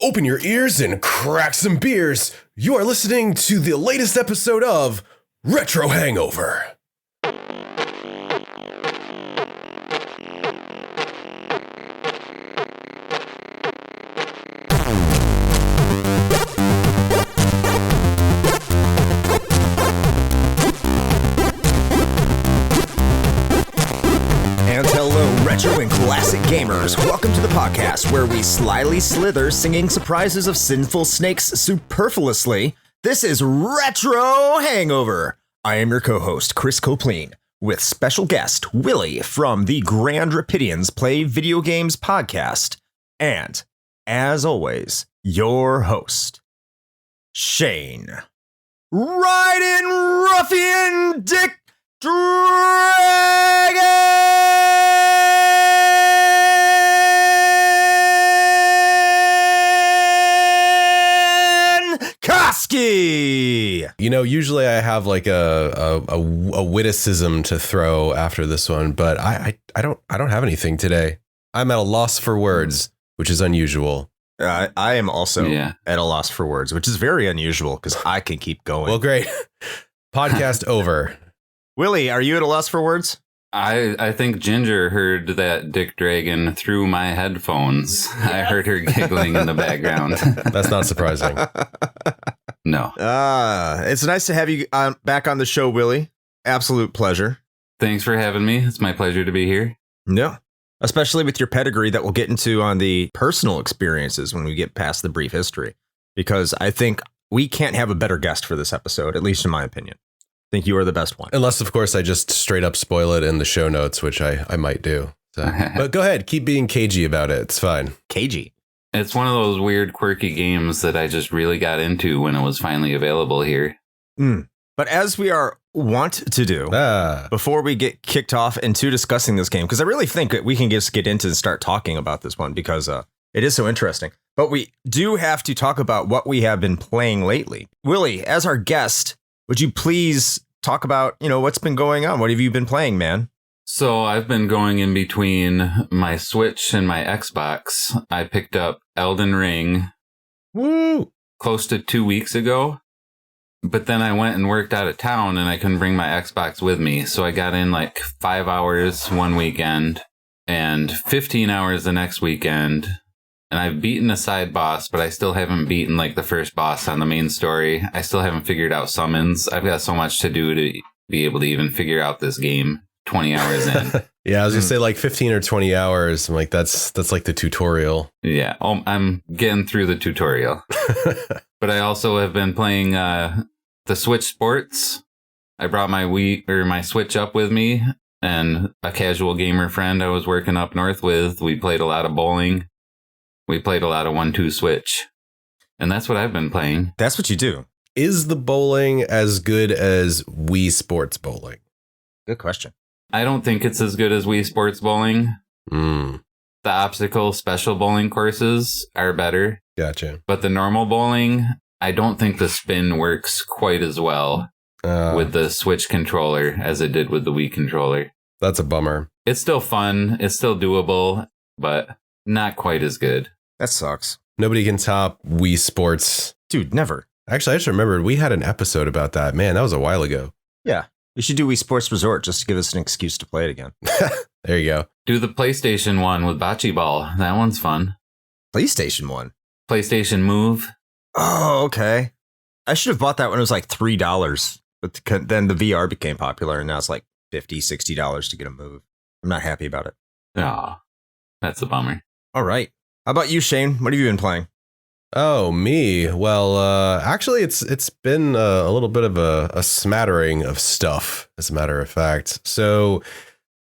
Open your ears and crack some beers. You are listening to the latest episode of Retro Hangover. Retro and classic gamers, welcome to the podcast where we slyly slither singing surprises of sinful snakes superfluously. This is Retro Hangover. I am your co-host, Chris Copleen, with special guest Willie from the Grand Rapidians Play Video Games podcast. And, as always, your host, Shane. Riding Ruffian Dick Dragon! You know, usually I have like a witticism to throw after this one, but I don't have anything today. I'm at a loss for words, which is unusual. I am also at a loss for words, which is very unusual because I can keep going. Well, great. Podcast over. Willie, are you at a loss for words? I think Ginger heard that Dick Dragon through my headphones. I heard her giggling in the background. That's not surprising. No. It's nice to have you back on the show, Willie. Absolute pleasure. Thanks for having me. It's my pleasure to be here. Yeah. Especially with your pedigree that we'll get into on the personal experiences when we get past the brief history. Because I think we can't have a better guest for this episode, at least in my opinion. I think you are the best one. Unless, of course, I just straight up spoil it in the show notes, which I might do. So. But go ahead. Keep being cagey about it. It's fine. Cagey. It's one of those weird, quirky games that I just really got into when it was finally available here. But as we are wont to do, before we get kicked off into discussing this game, because I really think that we can just get into and start talking about this one because it is so interesting. But we do have to talk about what we have been playing lately. Willie, as our guest, would you please talk about, what's been going on? What have you been playing, man? So I've been going in between my Switch and my Xbox. I picked up Elden Ring close to 2 weeks ago. But then I went and worked out of town and I couldn't bring my Xbox with me. So I got in like 5 hours one weekend and 15 hours the next weekend. And I've beaten a side boss, but I still haven't beaten like the first boss on the main story. I still haven't figured out summons. I've got so much to do to be able to even figure out this game 20 hours in. Yeah, I was gonna say like 15 or 20 hours. I'm like, that's like the tutorial. Yeah, I'm getting through the tutorial. But I also have been playing the Switch Sports. I brought my Switch up with me and a casual gamer friend I was working up north with. We played a lot of bowling. We played a lot of 1-2 Switch. And that's what I've been playing. That's what you do. Is the bowling as good as Wii Sports Bowling? Good question. I don't think it's as good as Wii Sports Bowling. The obstacle special bowling courses are better. Gotcha. But the normal bowling, I don't think the spin works quite as well with the Switch controller as it did with the Wii controller. That's a bummer. It's still fun. It's still doable, but not quite as good. That sucks. Nobody can top Wii Sports. Dude, never. Actually, I just remembered we had an episode about that. Man, that was a while ago. Yeah. We should do Wii Sports Resort just to give us an excuse to play it again. There you go. Do the PlayStation one with Bocce Ball. That one's fun. PlayStation one? PlayStation Move. Oh, okay. I should have bought that when it was like $3. But then the VR became popular and now it's like $50, $60 to get a Move. I'm not happy about it. Oh, that's a bummer. All right. How about you, Shane? What have you been playing? Oh, me. Well, actually, it's been a little bit of a smattering of stuff, as a matter of fact. So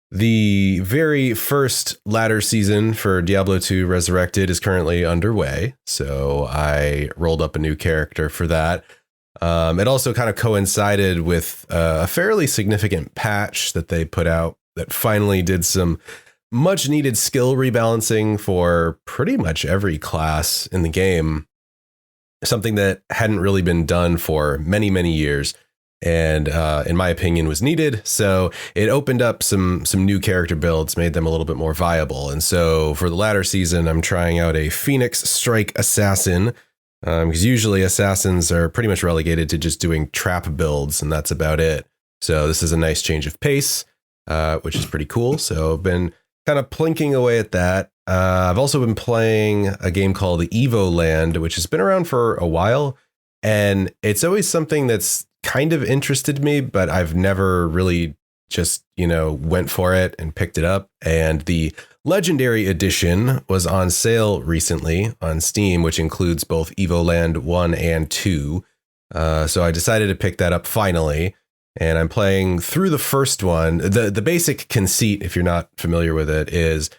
the very first ladder season for Diablo 2 Resurrected is currently underway. So I rolled up a new character for that. It also kind of coincided with a fairly significant patch that they put out that finally did some much needed skill rebalancing for pretty much every class in the game. Something that hadn't really been done for many, many years. and in my opinion was needed. So it opened up some new character builds, made them a little bit more viable. And so for the latter season, I'm trying out a Phoenix Strike Assassin, because usually assassins are pretty much relegated to just doing trap builds, and that's about it. So this is a nice change of pace, which is pretty cool. So I've been kind of plinking away at that. I've also been playing a game called Evo Land, which has been around for a while, and it's always something that's kind of interested me, but I've never really just, went for it and picked it up. And the Legendary Edition was on sale recently on Steam, which includes both Evo Land 1 and 2. So I decided to pick that up finally. And I'm playing through the first one. The basic conceit, if you're not familiar with it is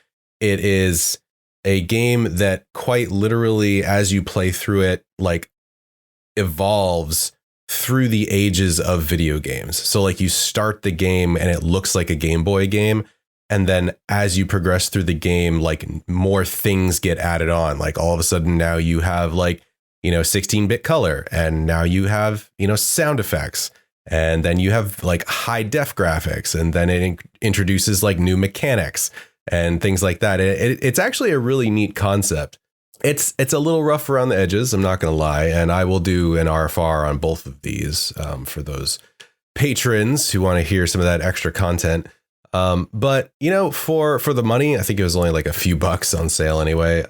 a game that quite literally, as you play through it, like evolves through the ages of video games. So like you start the game and it looks like a Game Boy game. And then as you progress through the game, like more things get added on. Like all of a sudden now you have 16-bit color, and now you have, sound effects. And then you have like high def graphics, and then it introduces like new mechanics and things like that. It's actually a really neat concept. It's a little rough around the edges, I'm not going to lie, and I will do an RFR on both of these for those patrons who want to hear some of that extra content. But for the money, I think it was only like a few bucks on sale anyway.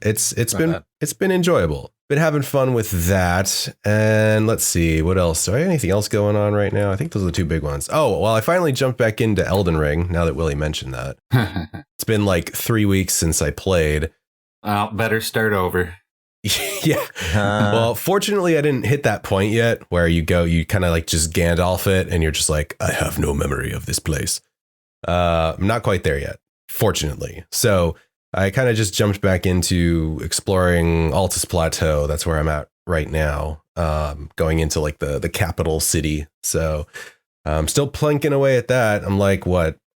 It's been enjoyable. Been having fun with that. And let's see, what else? Do I have anything else going on right now? I think those are the two big ones. Oh, well, I finally jumped back into Elden Ring now that Willie mentioned that. It's been like 3 weeks since I played. Well, better start over. Yeah. Well, fortunately, I didn't hit that point yet where you kind of like just Gandalf it and you're just like, I have no memory of this place. I'm not quite there yet, fortunately. So I kind of just jumped back into exploring Altus Plateau. That's where I'm at right now, going into like the capital city. So I'm still plunking away at that. I'm like,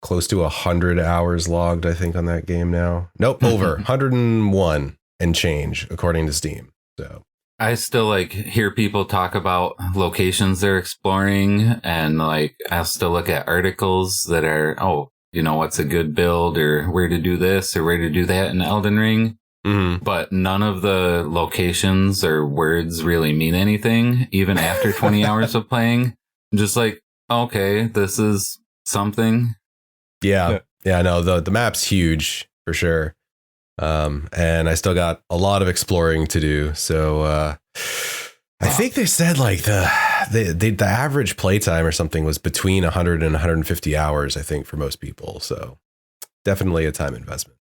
close to 100 hours logged, I think, on that game now. Nope, over 101 and change, according to Steam. So I still hear people talk about locations they're exploring, and I'll still look at articles that are, what's a good build or where to do this or where to do that in Elden Ring. Mm-hmm. But none of the locations or words really mean anything, even after 20 hours of playing. I'm just like, okay, this is something. Yeah. No, the map's huge for sure. And I still got a lot of exploring to do. So I think they said the average playtime or something was between 100 and 150 hours, I think, for most people. So definitely a time investment.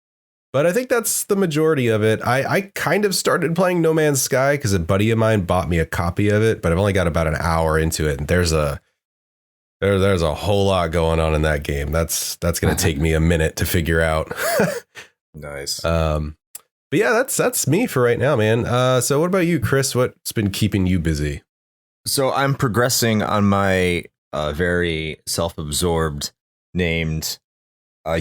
But I think that's the majority of it. I kind of started playing No Man's Sky because a buddy of mine bought me a copy of it, but I've only got about an hour into it. And there's a whole lot going on in that game. That's going to take me a minute to figure out. Nice. But yeah, that's me for right now, man. So what about you, Chris? What's been keeping you busy? So I'm progressing on my very self-absorbed named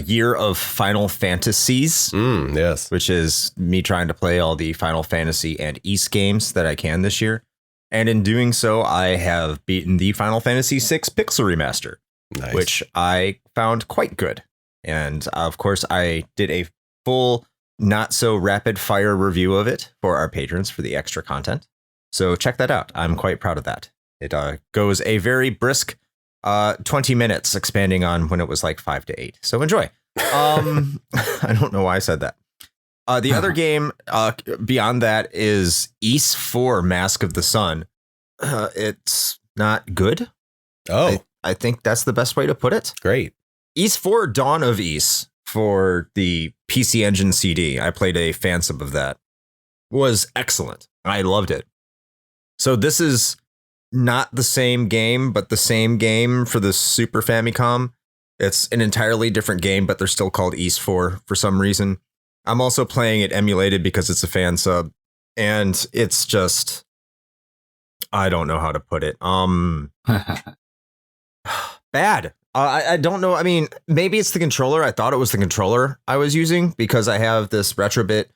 Year of Final Fantasies. Yes. Which is me trying to play all the Final Fantasy and East games that I can this year. And in doing so, I have beaten the Final Fantasy VI Pixel Remaster, nice. Which I found quite good. And of course, I did a full, not so rapid fire review of it for our patrons for the extra content. So check that out. I'm quite proud of that. It goes a very brisk 20 minutes, expanding on when it was like 5 to 8. So enjoy. I don't know why I said that. The other game beyond that is Ys 4 Mask of the Sun. It's not good. Oh, I think that's the best way to put it. Great. Ys 4 Dawn of Ys for the PC Engine CD. I played a fan sub of that. Was excellent. I loved it. So this is not the same game, but the same game for the Super Famicom. It's an entirely different game, but they're still called Ys 4 for some reason. I'm also playing it emulated because it's a fan sub, and it's just, I don't know how to put it. Bad. I don't know. I mean, maybe it's the controller. I thought it was the controller I was using because I have this Retrobit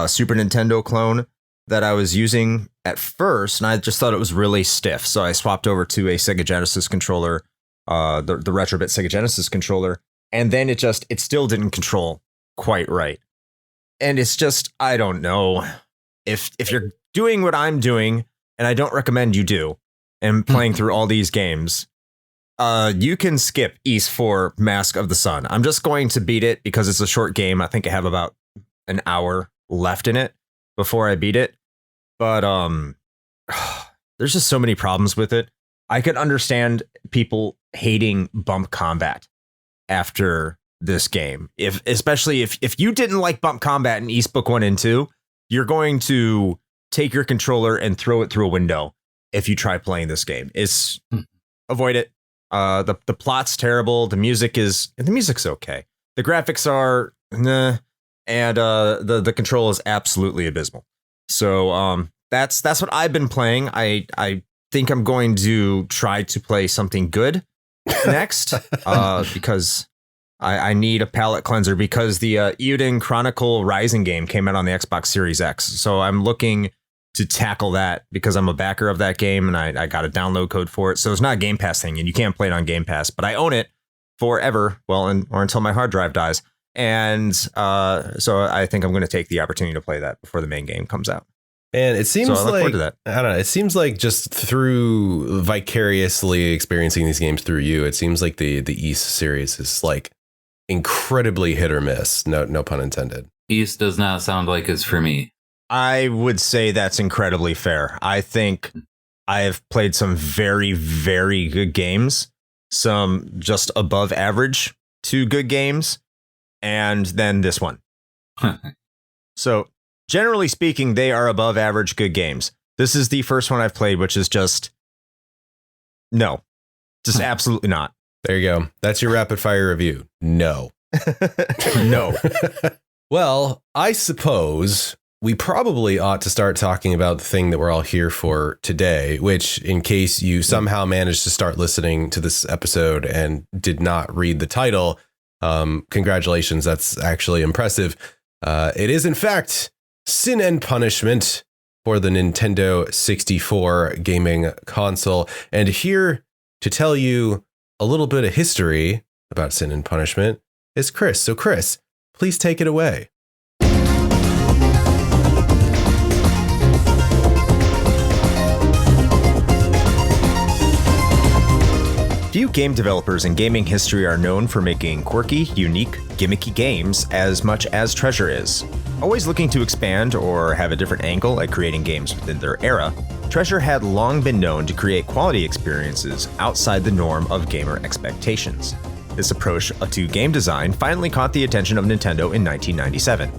Super Nintendo clone that I was using at first, and I just thought it was really stiff. So I swapped over to a Sega Genesis controller, the Retrobit Sega Genesis controller, and then it still didn't control quite right. And it's just, I don't know if you're doing what I'm doing, and I don't recommend you do, and playing through all these games, you can skip Ys 4 Mask of the Sun. I'm just going to beat it because it's a short game. I think I have about an hour left in it before I beat it. But there's just so many problems with it. I could understand people hating bump combat after this game. Especially if you didn't like bump combat in Ys Book 1 and 2, you're going to take your controller and throw it through a window if you try playing this game. Avoid it. The plot's terrible. The music's okay. The graphics are nah, and the control is absolutely abysmal. So that's what I've been playing. I think I'm going to try to play something good next because I need a palate cleanser, because the Eiyuden Chronicle Rising game came out on the Xbox Series X. So I'm looking to tackle that because I'm a backer of that game, and I got a download code for it. So it's not a Game Pass thing, and you can't play it on Game Pass, but I own it forever, or until my hard drive dies. And so I think I'm going to take the opportunity to play that before the main game comes out. And it seems so I look like, forward to that. I don't know, it seems like just through vicariously experiencing these games through you, it seems like the Ys series is like incredibly hit or miss. No pun intended. Ys does not sound like it's for me. I would say that's incredibly fair. I think I have played some very, very good games, some just above average to good games, and then this one. So generally speaking, they are above average good games. This is the first one I've played, which is just absolutely not. There you go. That's your rapid fire review. No. No. Well, I suppose we probably ought to start talking about the thing that we're all here for today, which, in case you somehow managed to start listening to this episode and did not read the title, congratulations. That's actually impressive. It is, in fact, Sin and Punishment for the Nintendo 64 gaming console. And here to tell you a little bit of history about Sin and Punishment is Chris. So Chris, please take it away. Few game developers in gaming history are known for making quirky, unique, gimmicky games as much as Treasure is. Always looking to expand or have a different angle at creating games within their era, Treasure had long been known to create quality experiences outside the norm of gamer expectations. This approach to game design finally caught the attention of Nintendo in 1997.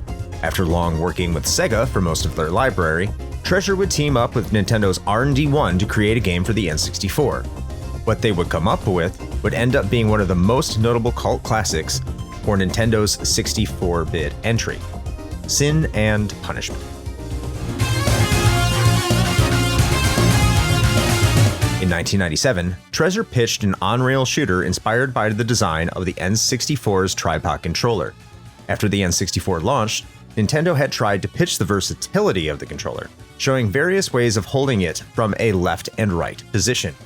After long working with Sega for most of their library, Treasure would team up with Nintendo's R&D1 to create a game for the N64. What they would come up with would end up being one of the most notable cult classics for Nintendo's 64-bit entry, Sin and Punishment. In 1997, Treasure pitched an on-rail shooter inspired by the design of the N64's tripod controller. After the N64 launched, Nintendo had tried to pitch the versatility of the controller, showing various ways of holding it from a left and right position.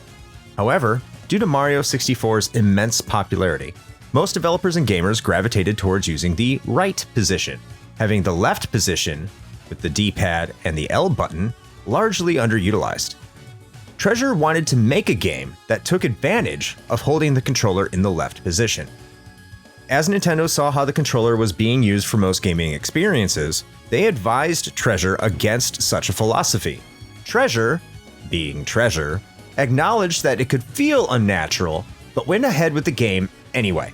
However, due to Mario 64's immense popularity, most developers and gamers gravitated towards using the right position, having the left position, with the D-pad and the L button, largely underutilized. Treasure wanted to make a game that took advantage of holding the controller in the left position. As Nintendo saw how the controller was being used for most gaming experiences, they advised Treasure against such a philosophy. Treasure, being Treasure, acknowledged that it could feel unnatural, but went ahead with the game anyway.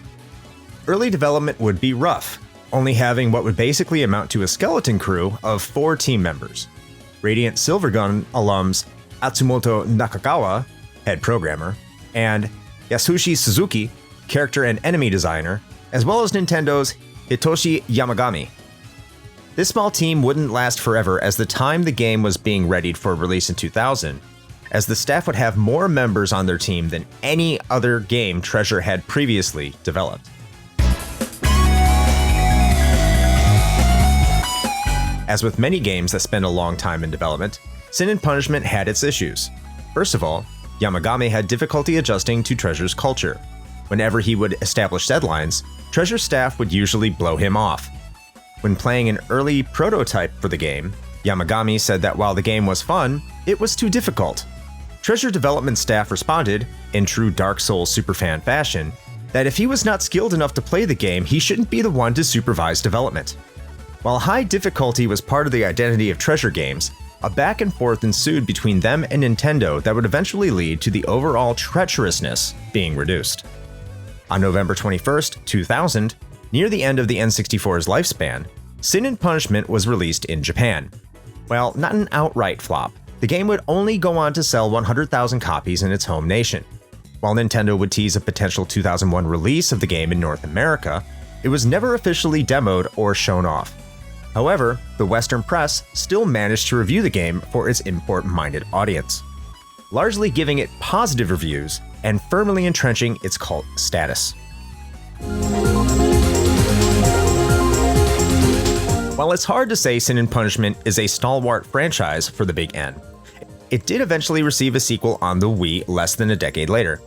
Early development would be rough, only having what would basically amount to a skeleton crew of 4 team members. Radiant Silvergun alums Atsumoto Nakagawa, head programmer, and Yasushi Suzuki, character and enemy designer, as well as Nintendo's Hitoshi Yamagami. This small team wouldn't last forever, as the time the game was being readied for release in 2000, as the staff would have more members on their team than any other game Treasure had previously developed. As with many games that spend a long time in development, Sin and Punishment had its issues. First of all, Yamagami had difficulty adjusting to Treasure's culture. Whenever he would establish deadlines, Treasure staff would usually blow him off. When playing an early prototype for the game, Yamagami said that while the game was fun, it was too difficult. Treasure development staff responded, in true Dark Souls superfan fashion, that if he was not skilled enough to play the game, he shouldn't be the one to supervise development. While high difficulty was part of the identity of Treasure games, a back and forth ensued between them and Nintendo that would eventually lead to the overall treacherousness being reduced. On November 21st, 2000, near the end of the N64's lifespan, Sin and Punishment was released in Japan. While not an outright flop, the game would only go on to sell 100,000 copies in its home nation. While Nintendo would tease a potential 2001 release of the game in North America, it was never officially demoed or shown off. However, the Western press still managed to review the game for its import-minded audience, largely giving it positive reviews and firmly entrenching its cult status. While it's hard to say Sin and Punishment is a stalwart franchise for the Big N, it did eventually receive a sequel on the Wii less than a decade later.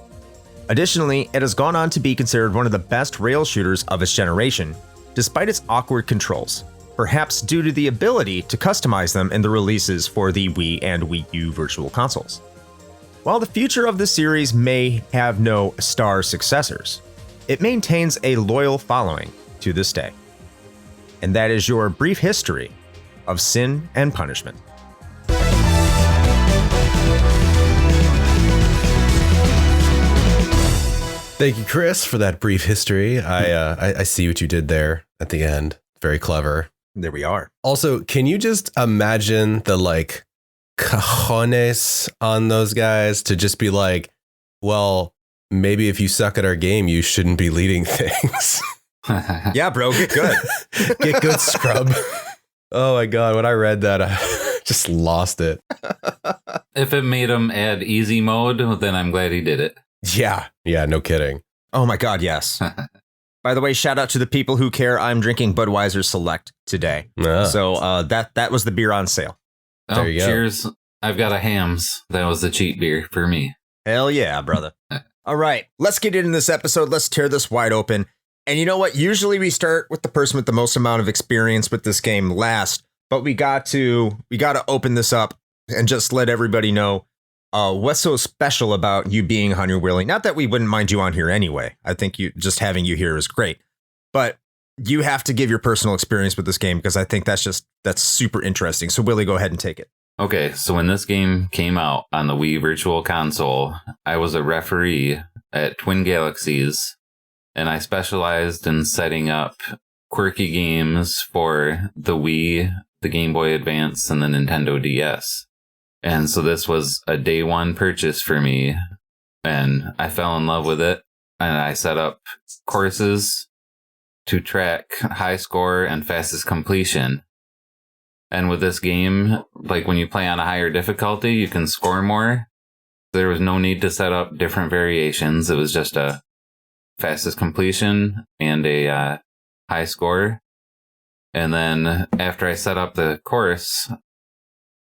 Additionally, it has gone on to be considered one of the best rail shooters of its generation, despite its awkward controls, perhaps due to the ability to customize them in the releases for the Wii and Wii U virtual consoles. While the future of the series may have no star successors, it maintains a loyal following to this day. And that is your brief history of Sin and Punishment. Thank you, Chris, for that brief history. I see what you did there at the end. Very clever. There we are. Also, can you just imagine the cojones on those guys to just be like, well, maybe if you suck at our game, you shouldn't be leading things. Yeah, bro, get good. Get good, scrub. Oh my God, when I read that, I just lost it. If it made him add easy mode, then I'm glad he did it. Yeah, no kidding. Oh my God, yes. By the way, shout out to the people who care. I'm drinking Budweiser Select today. So that was the beer on sale. There you go. Cheers. I've got a Hams. That was the cheap beer for me. Hell yeah, brother. All right, let's get into this episode. Let's tear this wide open. And you know what? Usually we start with the person with the most amount of experience with this game last, but we got to open this up and just let everybody know what's so special about you being on your Willie. Not that we wouldn't mind you on here anyway. I think just having you here is great, but you have to give your personal experience with this game because I think that's super interesting. So Willie, go ahead and take it. Okay, so when this game came out on the Wii Virtual Console, I was a referee at Twin Galaxies, and I specialized in setting up quirky games for the Wii, the Game Boy Advance, and the Nintendo DS. And so this was a day one purchase for me, and I fell in love with it, and I set up courses to track high score and fastest completion. And with this game, like when you play on a higher difficulty, you can score more. There was no need to set up different variations. It was just a fastest completion and a high score. And then after I set up the course,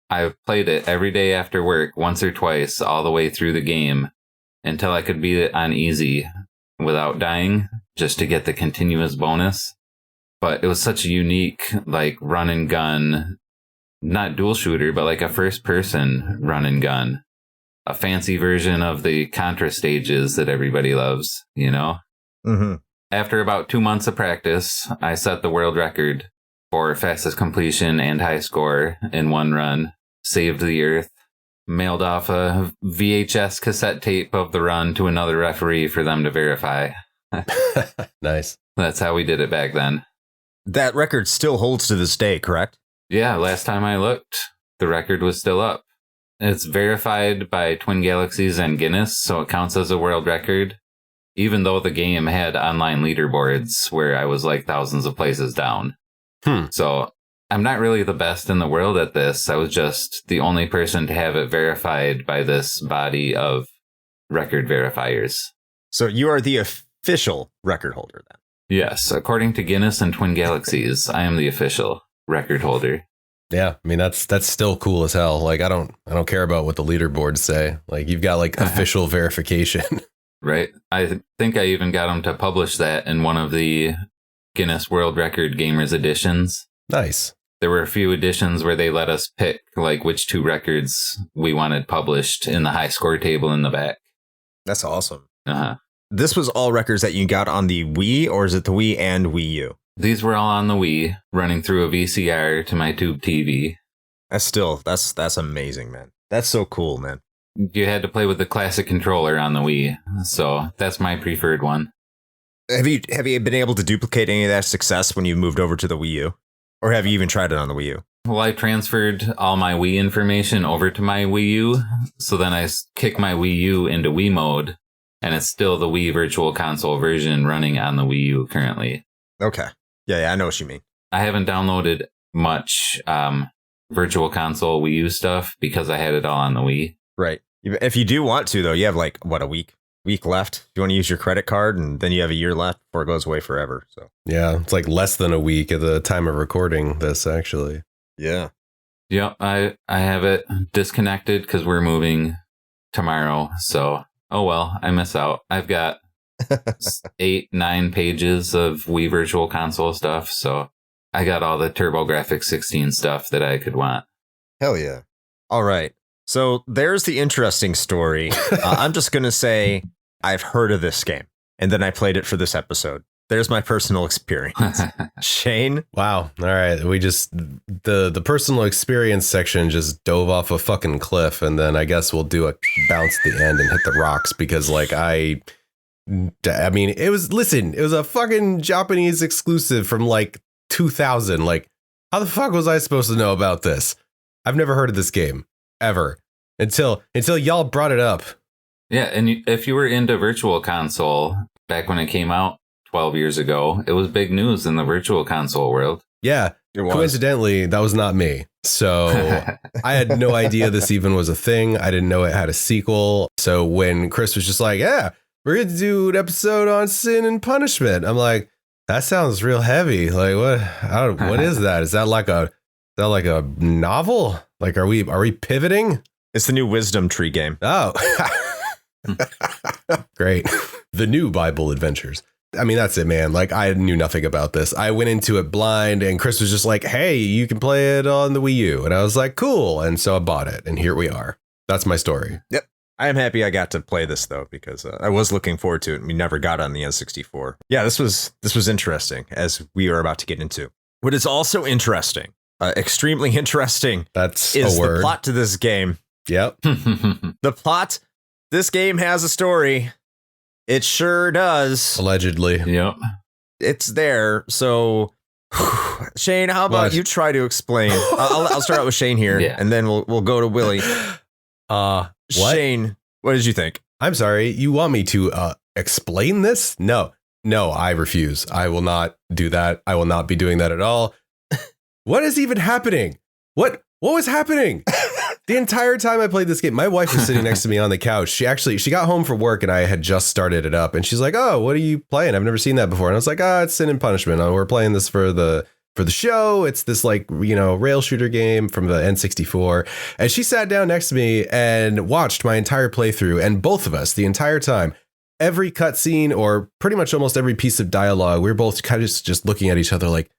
I played it every day after work, once or twice, all the way through the game until I could beat it on easy without dying, just to get the continuous bonus. But it was such a unique, run and gun, not dual shooter, but like a first person run and gun. A fancy version of the Contra stages that everybody loves, you know? Mm-hmm. After about 2 months of practice, I set the world record for fastest completion and high score in one run. Saved the earth. Mailed off a VHS cassette tape of the run to another referee for them to verify. Nice. That's how we did it back then. That record still holds to this day, correct? Yeah, last time I looked, the record was still up. It's verified by Twin Galaxies and Guinness, so it counts as a world record, even though the game had online leaderboards where I was thousands of places down. So I'm not really the best in the world at this. I was just the only person to have it verified by this body of record verifiers. So you are the official record holder then? Yes, according to Guinness and Twin Galaxies, I am the official record holder. Yeah, I mean that's still cool as hell. Like I don't care about what the leaderboards say. Like you've got like official verification. Right. I think I even got them to publish that in one of the Guinness World Record Gamers Editions. Nice. There were a few editions where they let us pick like which 2 records we wanted published in the high score table in the back. That's awesome. Uh-huh. This was all records that you got on the Wii, or is it the Wii and Wii U? These were all on the Wii, running through a VCR to my tube TV. That's amazing, man. That's so cool, man. You had to play with the classic controller on the Wii, so that's my preferred one. Have you been able to duplicate any of that success when you moved over to the Wii U? Or have you even tried it on the Wii U? Well, I transferred all my Wii information over to my Wii U, so then I kick my Wii U into Wii mode, and it's still the Wii Virtual Console version running on the Wii U currently. Okay. Yeah, I know what you mean. I haven't downloaded much Virtual Console Wii U stuff because I had it all on the Wii. Right. If you do want to, though, you have like, what, a week left? If you want to use your credit card, and then you have a year left before it goes away forever. So yeah, it's like less than a week at the time of recording this, actually. Yeah. Yep, I have it disconnected because we're moving tomorrow. So, oh well, I miss out. I've got 8-9 pages of Wii Virtual Console stuff. So I got all the TurboGrafx 16 stuff that I could want. Hell yeah. All right. So there's the interesting story. I'm just going to say I've heard of this game, and then I played it for this episode. There's my personal experience. Shane? Wow. All right. We just, the personal experience section just dove off a fucking cliff, and then I guess we'll do a bounce at the end and hit the rocks because like I mean, it was a fucking Japanese exclusive from like 2000. Like, how the fuck was I supposed to know about this? I've never heard of this game ever until y'all brought it up. Yeah, and if you were into Virtual Console back when it came out 12 years ago, it was big news in the Virtual Console world. Yeah, coincidentally, that was not me. So I had no idea this even was a thing. I didn't know it had a sequel. So when Chris was just like, yeah, we're going to do an episode on Sin and Punishment, I'm like, that sounds real heavy. Like, what is that? Is that like a novel? Like, are we pivoting? It's the new Wisdom Tree game. Oh, great. The new Bible adventures. I mean, that's it, man. Like, I knew nothing about this. I went into it blind, and Chris was just like, hey, you can play it on the Wii U. And I was like, cool. And so I bought it, and here we are. That's my story. Yep. I am happy I got to play this, though, because I was looking forward to it, and we never got on the N64. Yeah, this was interesting, as we are about to get into. What is also interesting, extremely interesting, is the plot to this game. Yep. The plot. This game has a story. It sure does. Allegedly. Yep. It's there. So, Shane, how about you try to explain? I'll start out with Shane here, and then we'll go to Willie. What? Shane, what did you think? I'm sorry. You want me to explain this? No, I refuse. I will not do that. I will not be doing that at all. What is even happening? What was happening? The entire time I played this game, my wife was sitting next to me on the couch. She got home from work and I had just started it up, and she's like, "Oh, what are you playing? I've never seen that before." And I was like, it's Sin and Punishment. We're playing this for the show. It's this like, rail shooter game from the N64. And she sat down next to me and watched my entire playthrough, and both of us the entire time, every cutscene or pretty much almost every piece of dialogue, we were both kind of just looking at each other like,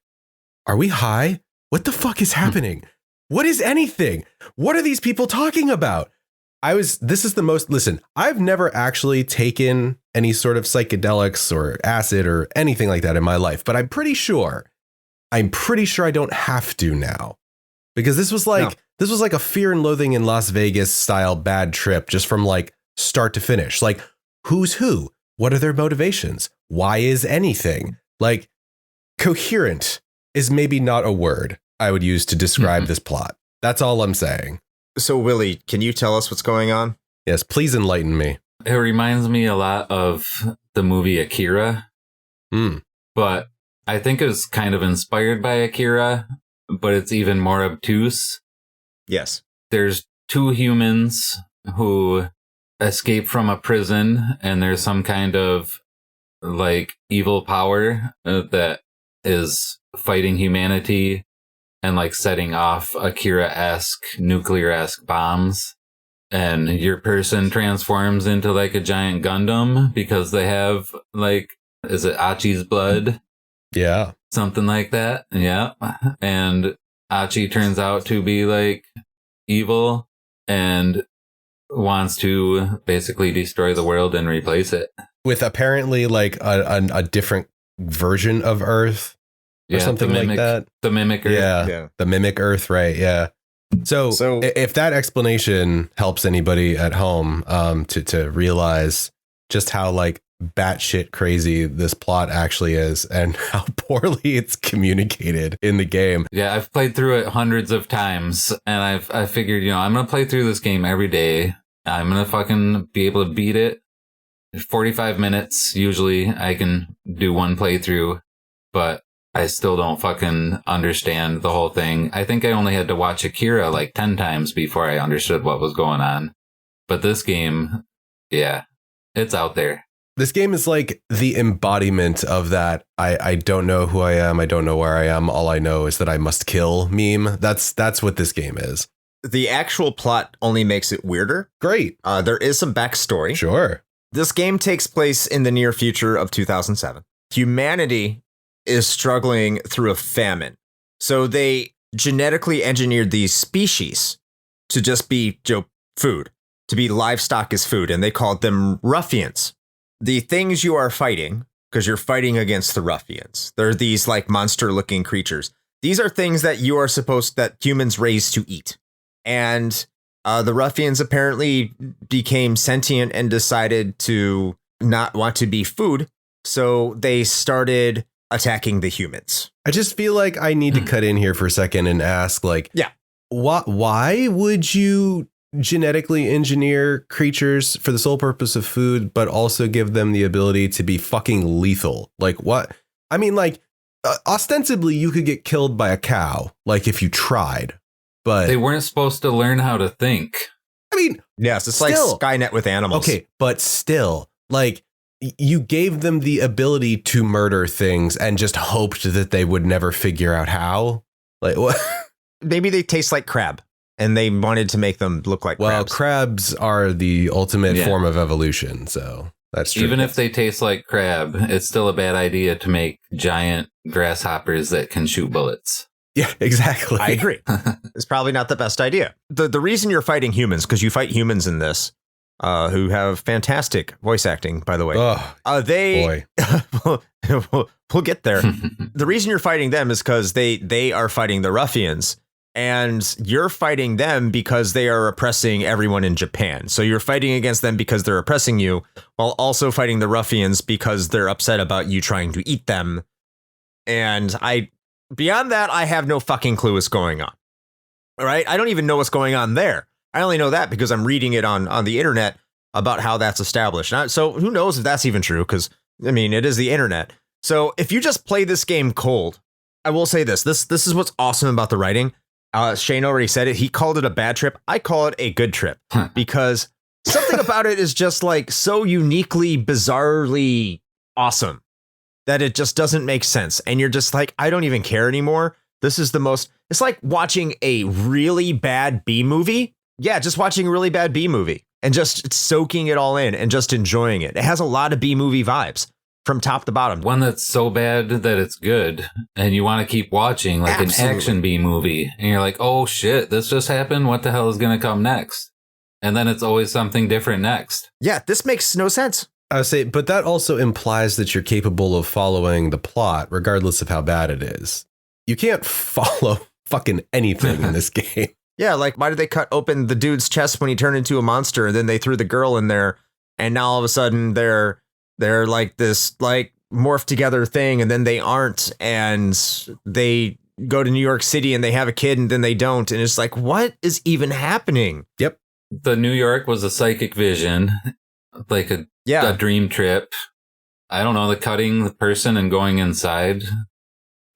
are we high? What the fuck is happening? What is anything? What are these people talking about? Listen, I've never actually taken any sort of psychedelics or acid or anything like that in my life, but I'm pretty sure I don't have to now, because this was like a Fear and Loathing in Las Vegas style bad trip, just from like start to finish. Like, who's who? What are their motivations? Why is anything? Like, coherent is maybe not a word I would use to describe this plot. That's all I'm saying. So, Willie, can you tell us what's going on? Yes, please enlighten me. It reminds me a lot of the movie Akira. But I think it was kind of inspired by Akira, but it's even more obtuse. Yes. There's 2 humans who escape from a prison, and there's some kind of like evil power that is fighting humanity. and like setting off Akira-esque, nuclear-esque bombs. And your person transforms into like a giant Gundam because they have like, is it Achi's blood? Yeah. Something like that. Yeah. And Achi turns out to be like evil and wants to basically destroy the world and replace it. With apparently like a different version of Earth or something like that. The Mimic Earth. Yeah. The Mimic Earth, right. Yeah. So if that explanation helps anybody at home to realize just how like batshit crazy this plot actually is and how poorly it's communicated in the game. Yeah, I've played through it hundreds of times and I figured, I'm going to play through this game every day. I'm going to fucking be able to beat it. 45 minutes, usually I can do one playthrough, but I still don't fucking understand the whole thing. I think I only had to watch Akira like 10 times before I understood what was going on. But this game, yeah, it's out there. This game is like the embodiment of that I don't know who I am, I don't know where I am, all I know is that I must kill meme. That's what this game is. The actual plot only makes it weirder. Great. There is some backstory. Sure. This game takes place in the near future of 2007. Humanity is struggling through a famine. So they genetically engineered these species to just be food, to be livestock as food, and they called them Ruffians. The things you are fighting, because you're fighting against the Ruffians, they're these like monster-looking creatures. These are things that that humans raise to eat. And the Ruffians apparently became sentient and decided to not want to be food, so they started attacking the humans. I just feel like I need to cut in here for a second and ask, like, why would you genetically engineer creatures for the sole purpose of food, but also give them the ability to be fucking lethal? Like, what? I mean, like, ostensibly, you could get killed by a cow, like, if you tried, but they weren't supposed to learn how to think. I mean, yes, it's still, like Skynet with animals. Okay, but still, like, you gave them the ability to murder things and just hoped that they would never figure out how. Like, what? Maybe they taste like crab and they wanted to make them look like crabs. Well, crabs are the ultimate form of evolution, so that's true. Even if they taste like crab, it's still a bad idea to make giant grasshoppers that can shoot bullets. Yeah, exactly. I agree. It's probably not the best idea. The reason you're fighting humans, because you fight humans in this, who have fantastic voice acting, by the way. We'll get there. The reason you're fighting them is because they are fighting the Ruffians, and you're fighting them because they are oppressing everyone in Japan. So you're fighting against them because they're oppressing you, while also fighting the Ruffians because they're upset about you trying to eat them. And beyond that, I have no fucking clue what's going on. All right, I don't even know what's going on there. I only know that because I'm reading it on the internet about how that's established. So who knows if that's even true? Because, I mean, it is the internet. So if you just play this game cold, I will say this is what's awesome about the writing. Shane already said it. He called it a bad trip. I call it a good trip because something about it is just like so uniquely, bizarrely awesome that it just doesn't make sense. And you're just like, I don't even care anymore. This is it's like watching a really bad B movie. Yeah, just watching a really bad B movie and just soaking it all in and just enjoying it. It has a lot of B movie vibes from top to bottom. One that's so bad that it's good and you want to keep watching, like Absolutely. An action B movie. And you're like, oh shit, this just happened. What the hell is going to come next? And then it's always something different next. Yeah, this makes no sense. I would say, but that also implies that you're capable of following the plot, regardless of how bad it is. You can't follow fucking anything in this game. Yeah, like, why did they cut open the dude's chest when he turned into a monster, and then they threw the girl in there, and now all of a sudden they're like this like morphed together thing, and then they aren't, and they go to New York City and they have a kid, and then they don't, and it's like, what is even happening? Yep. The New York was a psychic vision, like a dream trip. I don't know, the cutting the person and going inside.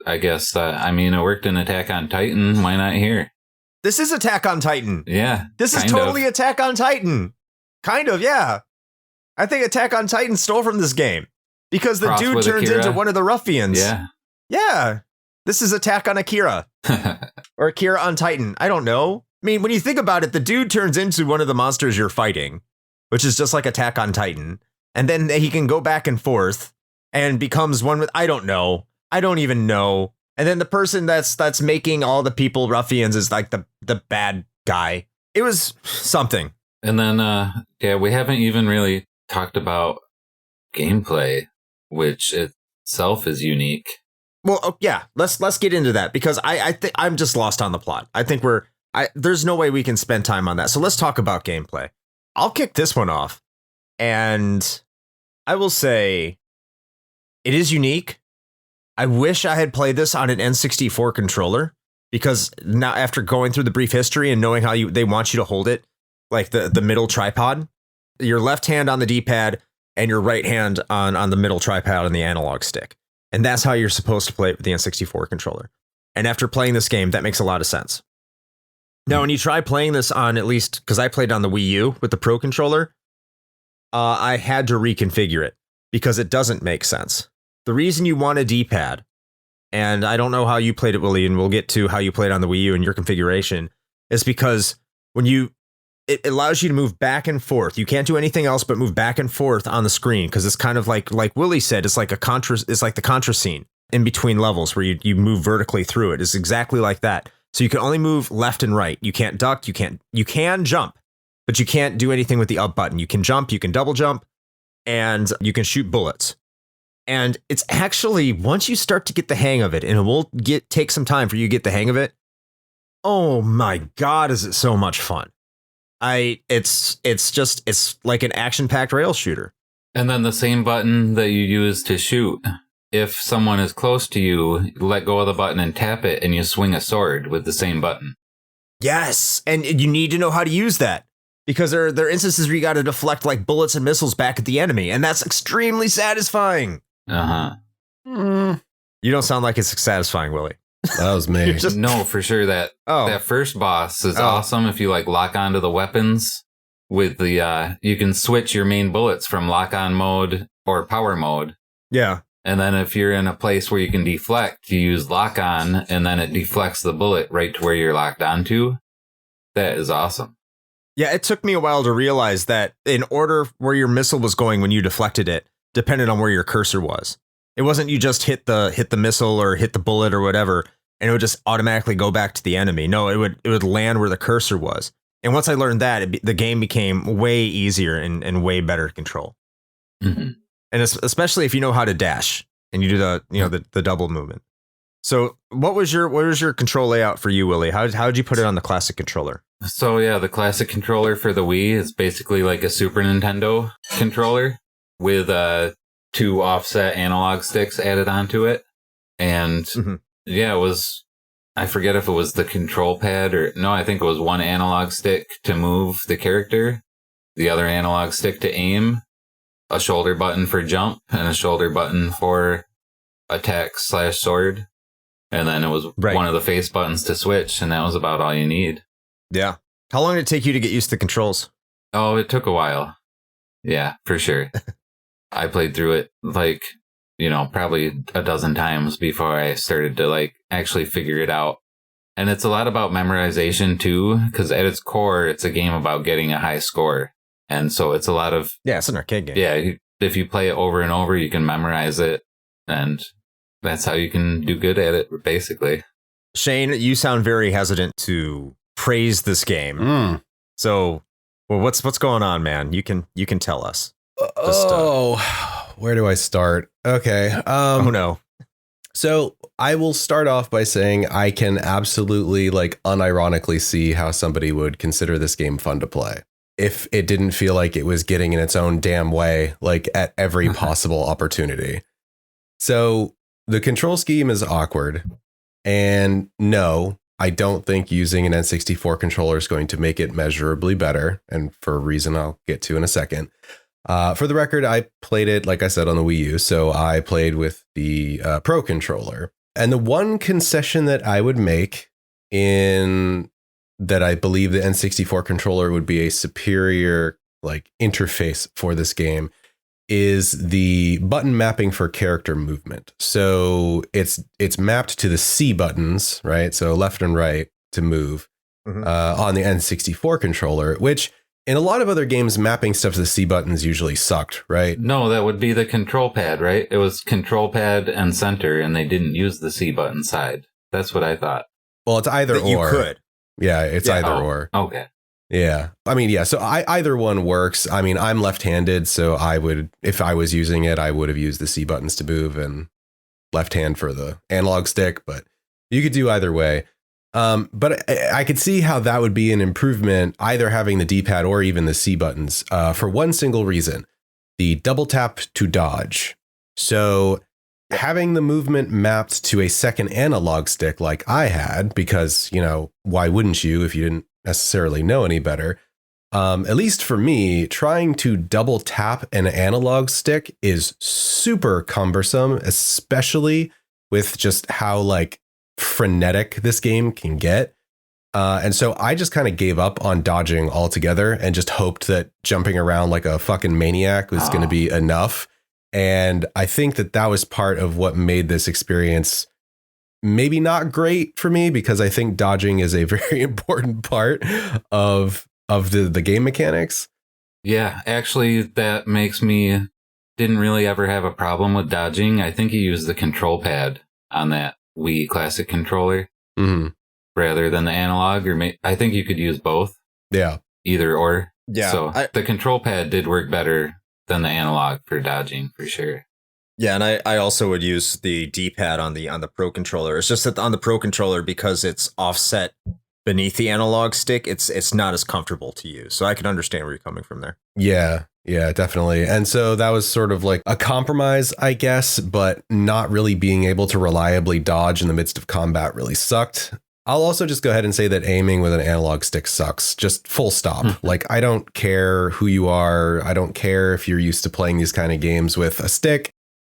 I guess, I mean, it worked in Attack on Titan. Why not here? This is Attack on Titan. Yeah. This is totally Attack on Titan. Kind of, yeah. I think Attack on Titan stole from this game because the dude turns into one of the Ruffians. Yeah. Yeah. This is Attack on Akira. Or Akira on Titan. I don't know. I mean, when you think about it, the dude turns into one of the monsters you're fighting, which is just like Attack on Titan. And then he can go back and forth and becomes one with, I don't know. I don't even know. And then the person that's making all the people ruffians is like the bad guy. It was something. And then, we haven't even really talked about gameplay, which itself is unique. Well, yeah, let's get into that because I think I'm just lost on the plot. I think there's no way we can spend time on that. So let's talk about gameplay. I'll kick this one off, and I will say it is unique. I wish I had played this on an N64 controller because now after going through the brief history and knowing how they want you to hold it, like the middle tripod, your left hand on the D-pad and your right hand on the middle tripod on the analog stick. And that's how you're supposed to play it with the N64 controller. And after playing this game, that makes a lot of sense. Now, when you try playing this on, at least because I played on the Wii U with the Pro controller, I had to reconfigure it because it doesn't make sense. The reason you want a D-pad, and I don't know how you played it, Willie, and we'll get to how you played on the Wii U and your configuration, is because it allows you to move back and forth. You can't do anything else but move back and forth on the screen because it's kind of like Willie said, it's like the Contra scene in between levels where you move vertically through it. It's exactly like that. So you can only move left and right. You can't duck. You can jump, but you can't do anything with the up button. You can jump, you can double jump, and you can shoot bullets. And it's actually, once you start to get the hang of it, and it will take some time for you to get the hang of it. Oh my God, is it so much fun. It's like an action-packed rail shooter. And then the same button that you use to shoot. If someone is close to you, let go of the button and tap it, and you swing a sword with the same button. Yes, and you need to know how to use that. Because there are instances where you got to deflect like bullets and missiles back at the enemy, and that's extremely satisfying. Uh-huh. You don't sound like it's satisfying, Willie. That was me. No, for sure. That first boss is awesome if you like lock onto the weapons with the you can switch your main bullets from lock on mode or power mode. Yeah. And then if you're in a place where you can deflect, you use lock on and then it deflects the bullet right to where you're locked onto. That is awesome. Yeah, it took me a while to realize that in order where your missile was going when you deflected it depended on where your cursor was. It wasn't you just hit the missile or hit the bullet or whatever, and it would just automatically go back to the enemy. No, it would land where the cursor was. And once I learned that, the game became way easier and way better to control. Mm-hmm. And especially if you know how to dash and you do the double movement. So what was your control layout for you, Willie? How did you put it on the classic controller? So yeah, the classic controller for the Wii is basically like a Super Nintendo controller with 2 offset analog sticks added onto it. And yeah, it was, I forget if it was the control pad or no, I think it was 1 analog stick to move the character, the other analog stick to aim, a shoulder button for jump, and a shoulder button for attack/sword. And then it was one of the face buttons to switch, and that was about all you need. Yeah. How long did it take you to get used to the controls? Oh, it took a while. Yeah, for sure. I played through it probably a dozen times before I started to actually figure it out. And it's a lot about memorization too, because at its core, it's a game about getting a high score. And so it's a lot of... Yeah, it's an arcade game. Yeah, if you play it over and over, you can memorize it. And that's how you can do good at it, basically. Shane, you sound very hesitant to praise this game. So, well, what's going on, man? You can tell us. Where do I start? Okay. Oh no. So I will start off by saying I can absolutely unironically see how somebody would consider this game fun to play if it didn't feel like it was getting in its own damn way, at every possible opportunity. So the control scheme is awkward, and no, I don't think using an N64 controller is going to make it measurably better, and for a reason I'll get to in a second. For the record, I played it, like I said, on the Wii U, so I played with the Pro controller. And the one concession that I would make in that I believe the N64 controller would be a superior interface for this game is the button mapping for character movement. So it's mapped to the C buttons, right? So left and right to move on the N64 controller, which in a lot of other games, mapping stuff to the C buttons usually sucked, right? No, that would be the control pad, right? It was control pad and center, and they didn't use the C button side. That's what I thought. Well, it's either or. You could. Yeah, it's either or. Okay. Yeah. I mean, yeah. So either one works. I mean, I'm left-handed, so if I was using it, I would have used the C buttons to move and left hand for the analog stick, but you could do either way. But I could see how that would be an improvement, either having the D-pad or even the C buttons, for one single reason: the double tap to dodge. So having the movement mapped to a second analog stick like I had, because, why wouldn't you if you didn't necessarily know any better? At least for me, trying to double tap an analog stick is super cumbersome, especially with just how frenetic this game can get. And so I just kind of gave up on dodging altogether and just hoped that jumping around like a fucking maniac was going to be enough. And I think that was part of what made this experience maybe not great for me, because I think dodging is a very important part of the game mechanics. Yeah, actually, that makes me didn't really ever have a problem with dodging. I think you use the control pad on that Wii Classic controller rather than the analog, or I think you could use both. Yeah. Either or. Yeah. So the control pad did work better than the analog for dodging, for sure. Yeah, and I also would use the D-pad on the Pro controller. It's just that on the Pro controller, because it's offset beneath the analog stick, it's not as comfortable to use. So I can understand where you're coming from there. Yeah, definitely. And so that was sort of like a compromise, I guess, but not really being able to reliably dodge in the midst of combat really sucked. I'll also just go ahead and say that aiming with an analog stick sucks. Just full stop. I don't care who you are. I don't care if you're used to playing these kind of games with a stick.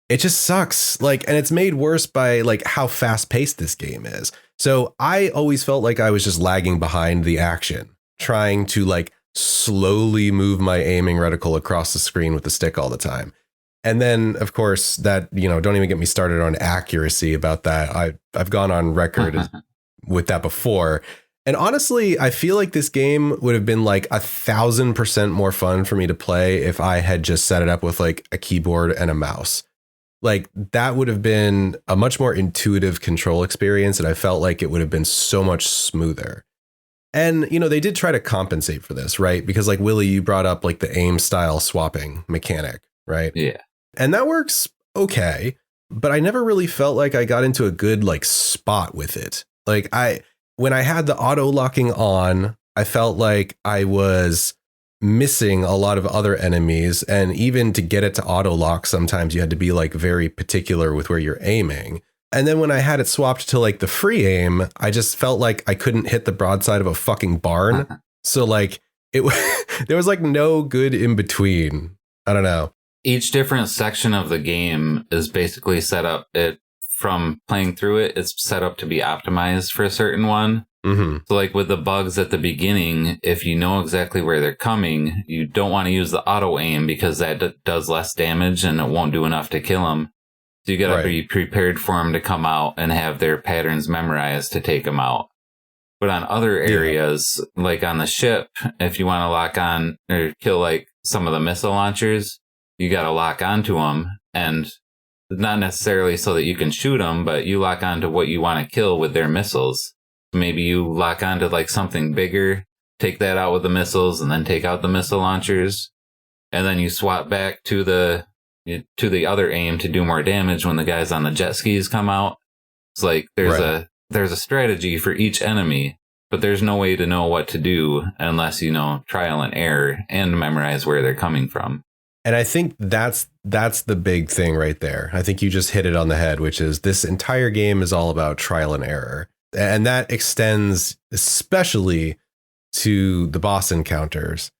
It just sucks. And it's made worse by how fast paced this game is. So I always felt like I was just lagging behind the action, trying to slowly move my aiming reticle across the screen with the stick all the time. And then, of course, that, don't even get me started on accuracy about that. I've gone on record with that before. And honestly, I feel like this game would have been 1,000% more fun for me to play if I had just set it up with a keyboard and a mouse. That would have been a much more intuitive control experience, and I felt like it would have been so much smoother. And, they did try to compensate for this, right? Because Willie, you brought up the aim style swapping mechanic, right? Yeah. And that works okay, but I never really felt like I got into a good spot with it. When I had the auto locking on, I felt like I was missing a lot of other enemies, and even to get it to auto lock, sometimes you had to be very particular with where you're aiming. And then when I had it swapped to the free aim, I just felt like I couldn't hit the broadside of a fucking barn. So there was no good in between. I don't know. Each different section of the game is basically set up. From playing through it, it's set up to be optimized for a certain one. So with the bugs at the beginning, if you know exactly where they're coming, you don't want to use the auto aim because that does less damage and it won't do enough to kill them. So you got to be prepared for them to come out and have their patterns memorized to take them out. But on other areas, like on the ship, if you want to lock on or kill some of the missile launchers, you got to lock onto them, and not necessarily so that you can shoot them, but you lock onto what you want to kill with their missiles. Maybe you lock onto something bigger, take that out with the missiles, and then take out the missile launchers, and then you swap back to the other aim to do more damage when the guys on the jet skis come out. It's there's a strategy for each enemy, but there's no way to know what to do unless trial and error and memorize where they're coming from. And I think that's the big thing right there. I think you just hit it on the head, which is this entire game is all about trial and error. And that extends especially to the boss encounters,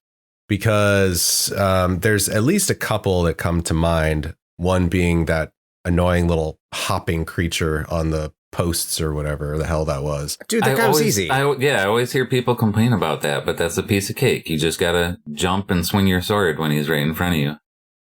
because there's at least a couple that come to mind. One being that annoying little hopping creature on the posts or whatever the hell that was. Dude, that guy was easy. I always hear people complain about that, but that's a piece of cake. You just gotta jump and swing your sword when he's right in front of you.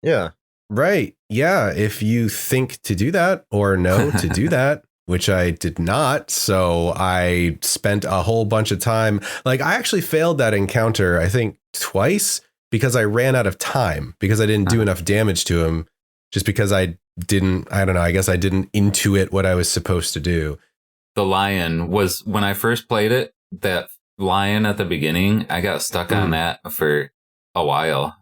Yeah. Right. Yeah. If you think to do that or know to do that, which I did not. So I spent a whole bunch of time. Like I actually failed that encounter, I think twice because I ran out of time because I didn't do enough damage to him just because I don't know. I guess I didn't intuit what I was supposed to do. The lion was when I first played it, that lion at the beginning, I got stuck on that for a while.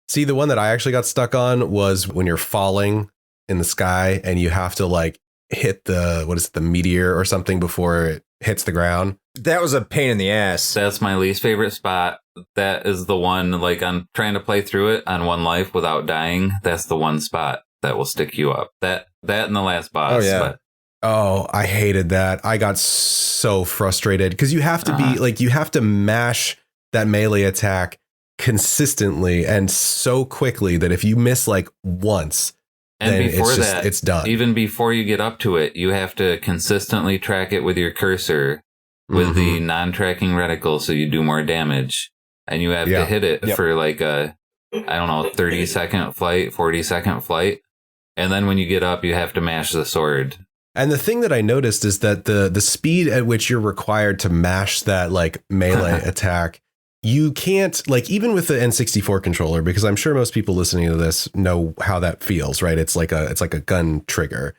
See, the one that I actually got stuck on was when you're falling in the sky and you have to like hit the meteor or something before it hits the ground. That was a pain in the ass. That's my least favorite spot. That is the one, like I'm trying to play through it on one life without dying. That's the one spot that will stick you up. That and the last boss. Oh, yeah. But oh, I hated that. I got so frustrated because you have to be like, you have to mash that melee attack consistently and so quickly that if you miss like once, and then before it's that, it's done. Even before you get up to it, you have to consistently track it with your cursor with the non-tracking reticle so you do more damage. And you have to hit it for like a, 30-second flight, 40-second flight. And then when you get up, you have to mash the sword. And the thing that I noticed is that the speed at which you're required to mash that like melee attack, you can't, like, even with the N64 controller, because I'm sure most people listening to this know how that feels, right? It's like a gun trigger.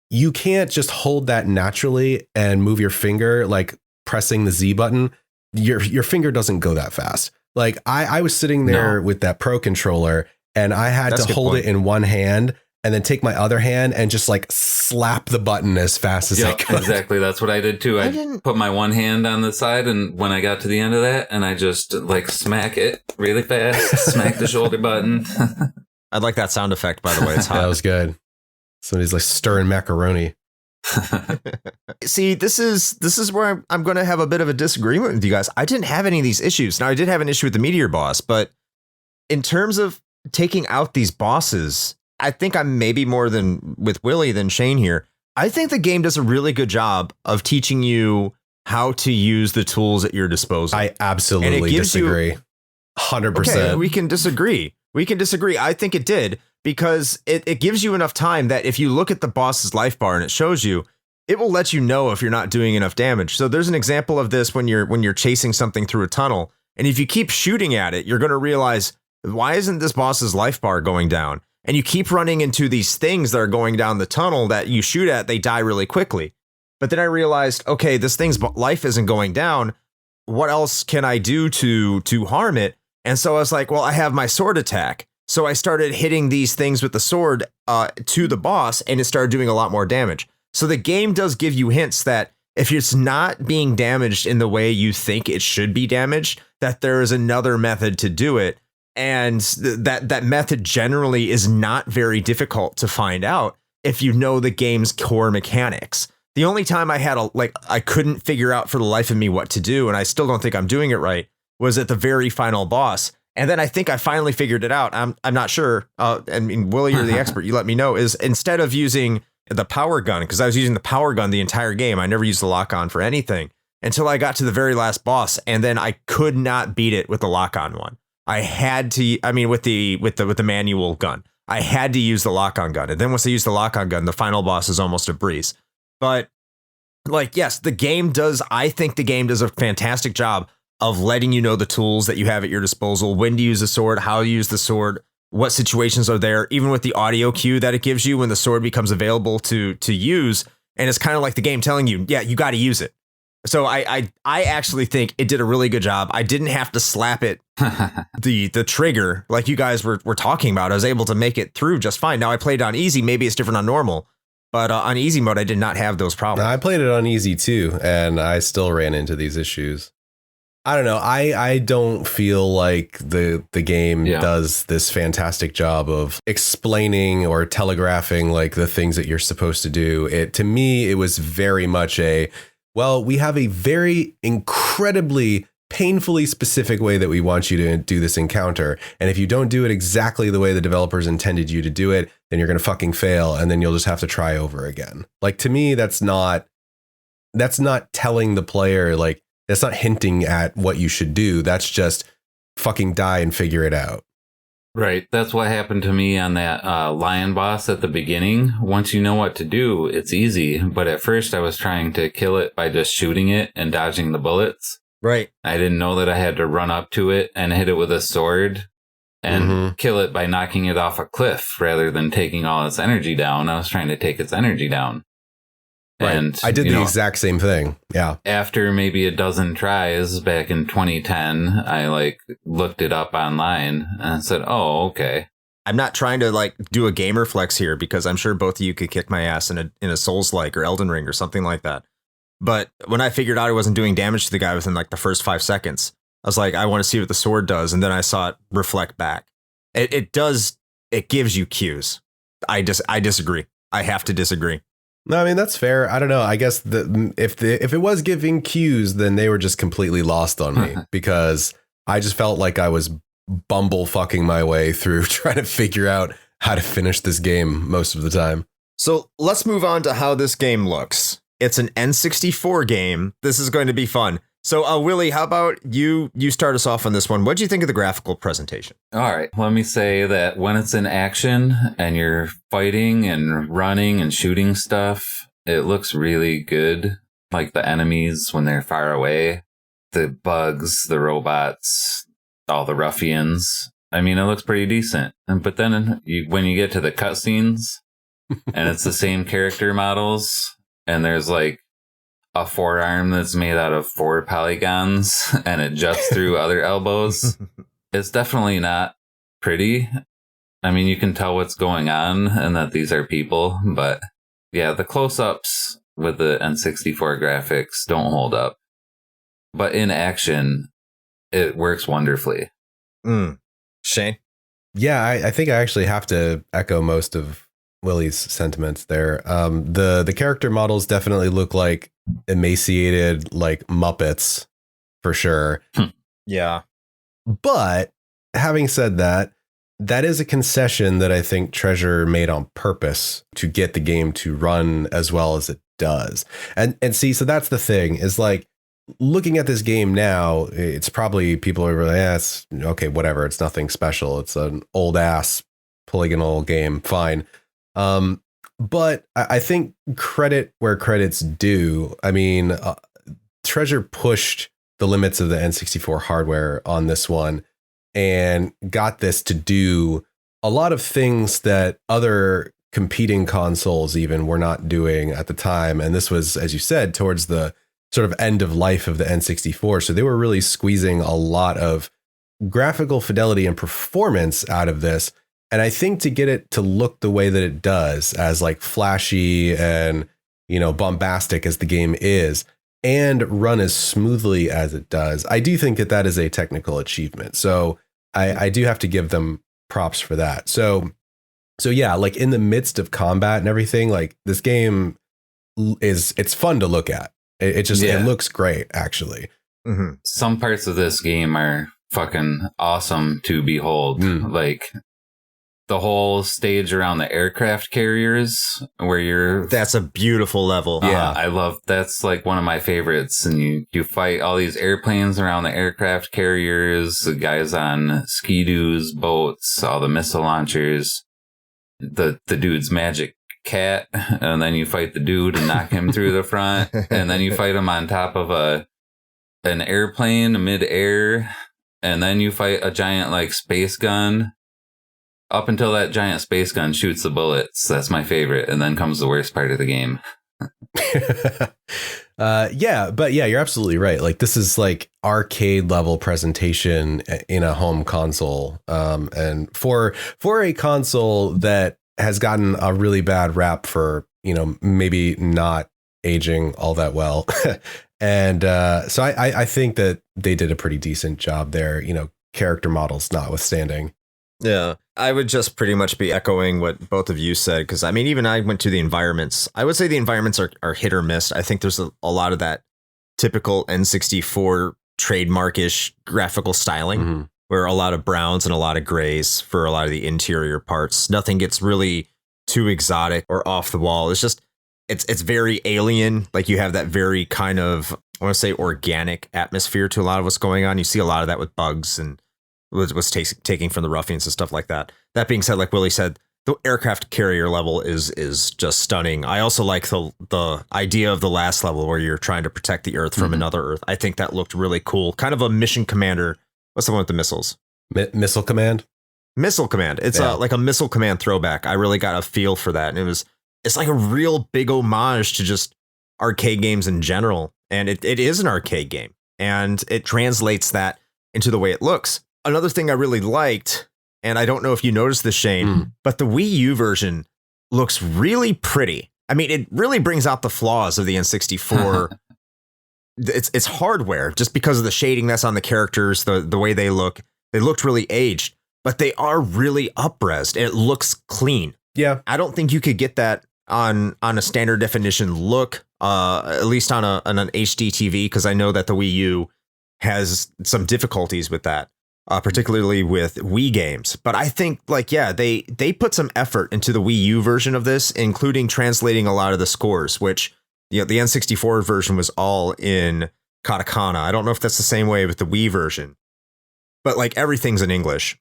You can't just hold that naturally and move your finger like pressing the Z button. Your finger doesn't go that fast. Like I was sitting there with that Pro controller and I had to hold it in one hand and then take my other hand and just like slap the button as fast as I could. Exactly. That's what I did too. I put my one hand on the side, and when I got to the end of that, and I just like smack it really fast, smack the shoulder button. I'd like that sound effect, by the way. It's hot. That was good. Somebody's like stirring macaroni. See, this is where I'm going to have a bit of a disagreement with you guys. I didn't have any of these issues. Now, I did have an issue with the meteor boss, but in terms of taking out these bosses, I think I'm maybe more than with Willie than Shane here. I think the game does a really good job of teaching you how to use the tools at your disposal. I absolutely disagree. 100%. Okay, we can disagree. I think it did, because it gives you enough time that if you look at the boss's life bar and it shows you, it will let you know if you're not doing enough damage. So there's an example of this when you're chasing something through a tunnel, and if you keep shooting at it, you're going to realize, why isn't this boss's life bar going down? And you keep running into these things that are going down the tunnel that you shoot at, they die really quickly. But then I realized, okay, this thing's life isn't going down. What else can I do to harm it? And so I was like, well, I have my sword attack. So I started hitting these things with the sword to the boss, and it started doing a lot more damage. So the game does give you hints that if it's not being damaged in the way you think it should be damaged, that there is another method to do it. And that method generally is not very difficult to find out if you know the game's core mechanics. The only time I had I couldn't figure out for the life of me what to do, and I still don't think I'm doing it right, was at the very final boss. And then I think I finally figured it out. I'm not sure. I mean, Willie, you're the expert. You let me know. Is instead of using the power gun, because I was using the power gun the entire game, I never used the lock on for anything until I got to the very last boss, and then I could not beat it with the lock on one. I had to. I mean, with the manual gun, I had to use the lock on gun, and then once I used the lock on gun, the final boss is almost a breeze. But like, yes, the game does. I think the game does a fantastic job of letting you know the tools that you have at your disposal, when to use the sword, how to use the sword, what situations are there, even with the audio cue that it gives you when the sword becomes available to use. And it's kind of like the game telling you, yeah, you got to use it. So I actually think it did a really good job. I didn't have to slap it, the trigger, like you guys were talking about. I was able to make it through just fine. Now I played on easy. Maybe it's different on normal, but on easy mode, I did not have those problems. I played it on easy too, and I still ran into these issues. I don't know. I don't feel like the game does this fantastic job of explaining or telegraphing like the things that you're supposed to do. To me, it was very much well, we have a very incredibly painfully specific way that we want you to do this encounter. And if you don't do it exactly the way the developers intended you to do it, then you're going to fucking fail. And then you'll just have to try over again. Like, to me, that's not telling the player, like, that's not hinting at what you should do. That's just fucking die and figure it out. Right. That's what happened to me on that lion boss at the beginning. Once you know what to do, it's easy. But at first I was trying to kill it by just shooting it and dodging the bullets. Right. I didn't know that I had to run up to it and hit it with a sword and kill it by knocking it off a cliff rather than taking all its energy down. I was trying to take its energy down. Right. And I did the exact same thing. Yeah. After maybe a dozen tries back in 2010, I looked it up online and said, oh, okay. I'm not trying to do a gamer flex here because I'm sure both of you could kick my ass in a Souls-like or Elden Ring or something like that. But when I figured out I wasn't doing damage to the guy within the first 5 seconds, I was like, I want to see what the sword does. And then I saw it reflect back. It gives you cues. I disagree. I have to disagree. No, I mean, that's fair. I don't know. I guess if it was giving cues, then they were just completely lost on me because I just felt like I was bumble fucking my way through trying to figure out how to finish this game most of the time. So let's move on to how this game looks. It's an N64 game. This is going to be fun. So, Willie, how about you start us off on this one? What do you think of the graphical presentation? All right. Let me say that when it's in action and you're fighting and running and shooting stuff, it looks really good. Like the enemies when they're far away, the bugs, the robots, all the ruffians. I mean, it looks pretty decent. But then when you get to the cutscenes and it's the same character models and there's a forearm that's made out of 4 polygons and it juts through other elbows. It's definitely not pretty. I mean, you can tell what's going on and that these are people, but yeah, the close-ups with the N64 graphics don't hold up. But in action, it works wonderfully. Shane? Yeah, I think I actually have to echo most of Willie's sentiments there. The character models definitely look like emaciated Muppets for sure. Yeah. But having said that, that is a concession that I think Treasure made on purpose to get the game to run as well as it does. And see, so that's the thing is looking at this game now, it's probably people are like, it's okay, whatever. It's nothing special. It's an old ass polygonal game. Fine. But I think credit where credit's due. I mean, Treasure pushed the limits of the N64 hardware on this one and got this to do a lot of things that other competing consoles even were not doing at the time. And this was, as you said, towards the sort of end of life of the N64. So they were really squeezing a lot of graphical fidelity and performance out of this. And I think to get it to look the way that it does, as flashy and, bombastic as the game is, and run as smoothly as it does, I do think that is a technical achievement. So I do have to give them props for that. So yeah, in the midst of combat and everything, this game it's fun to look at. It looks great, actually. Mm-hmm. Some parts of this game are fucking awesome to behold. The whole stage around the aircraft carriers where that's a beautiful level. Yeah, I love that's one of my favorites. And you fight all these airplanes around the aircraft carriers, the guys on ski-doos, boats, all the missile launchers, the dude's magic cat, and then you fight the dude and knock him through the front, and then you fight him on top of an airplane mid-air, and then you fight a giant space gun. Up until that giant space gun shoots the bullets, that's my favorite. And then comes the worst part of the game. You're absolutely right. This is arcade level presentation in a home console. And for a console that has gotten a really bad rap for, maybe not aging all that well. And so I think that they did a pretty decent job there, character models notwithstanding. Yeah, I would just pretty much be echoing what both of you said, because I mean, even I went to the environments. I would say the environments are hit or miss. I think there's a lot of that typical N64 trademarkish graphical styling, where a lot of browns and a lot of grays for a lot of the interior parts. Nothing gets really too exotic or off the wall. It's just it's very alien. You have that very kind of, I want to say, organic atmosphere to a lot of what's going on. You see a lot of that with bugs and was taking from the Ruffians and stuff like that. That being said, like Willie said, the aircraft carrier level is just stunning. I also like the idea of the last level where you're trying to protect the Earth from another Earth. I think that looked really cool. Kind of a mission commander. What's the one with the missiles? Missile Command? Missile Command. It's like a Missile Command throwback. I really got a feel for that. And it's like a real big homage to just arcade games in general. And it is an arcade game. And it translates that into the way it looks. Another thing I really liked, and I don't know if you noticed this, Shane, but the Wii U version looks really pretty. I mean, it really brings out the flaws of the N64. It's hardware, just because of the shading that's on the characters, the way they look. They looked really aged, but they are really up-resed. It looks clean. Yeah. I don't think you could get that on a standard definition look, at least on an HD TV, because I know that the Wii U has some difficulties with that. Particularly with Wii games. But I think, like, yeah, they put some effort into the Wii U version of this, including translating a lot of the scores, which, you know, the N64 version was all in katakana. I don't know if that's the same way with the Wii version, but like everything's in English,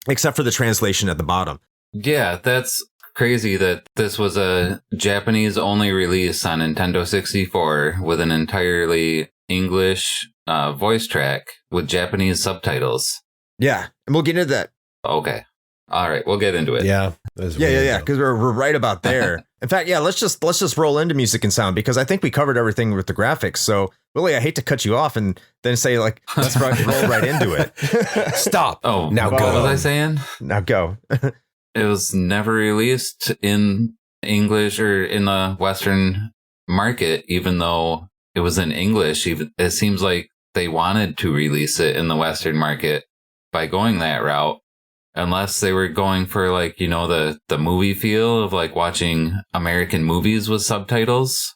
except for the translation at the bottom. Yeah, that's crazy that this was a Japanese only release on Nintendo 64 with an entirely English voice track with Japanese subtitles. Yeah, and we'll get into that. Okay. All right, we'll get into it. Yeah, because we're right about there. In fact, yeah, let's just roll into music and sound, because I think we covered everything with the graphics. So, Willie, I hate to cut you off and then say, like, let's roll right into it. Stop. Oh, now go. What was I saying? Now go. It was never released in English or in the Western market, even though it was in English. It seems like they wanted to release it in the Western market by going that route, unless they were going for, like, you know, the movie feel of like watching American movies with subtitles.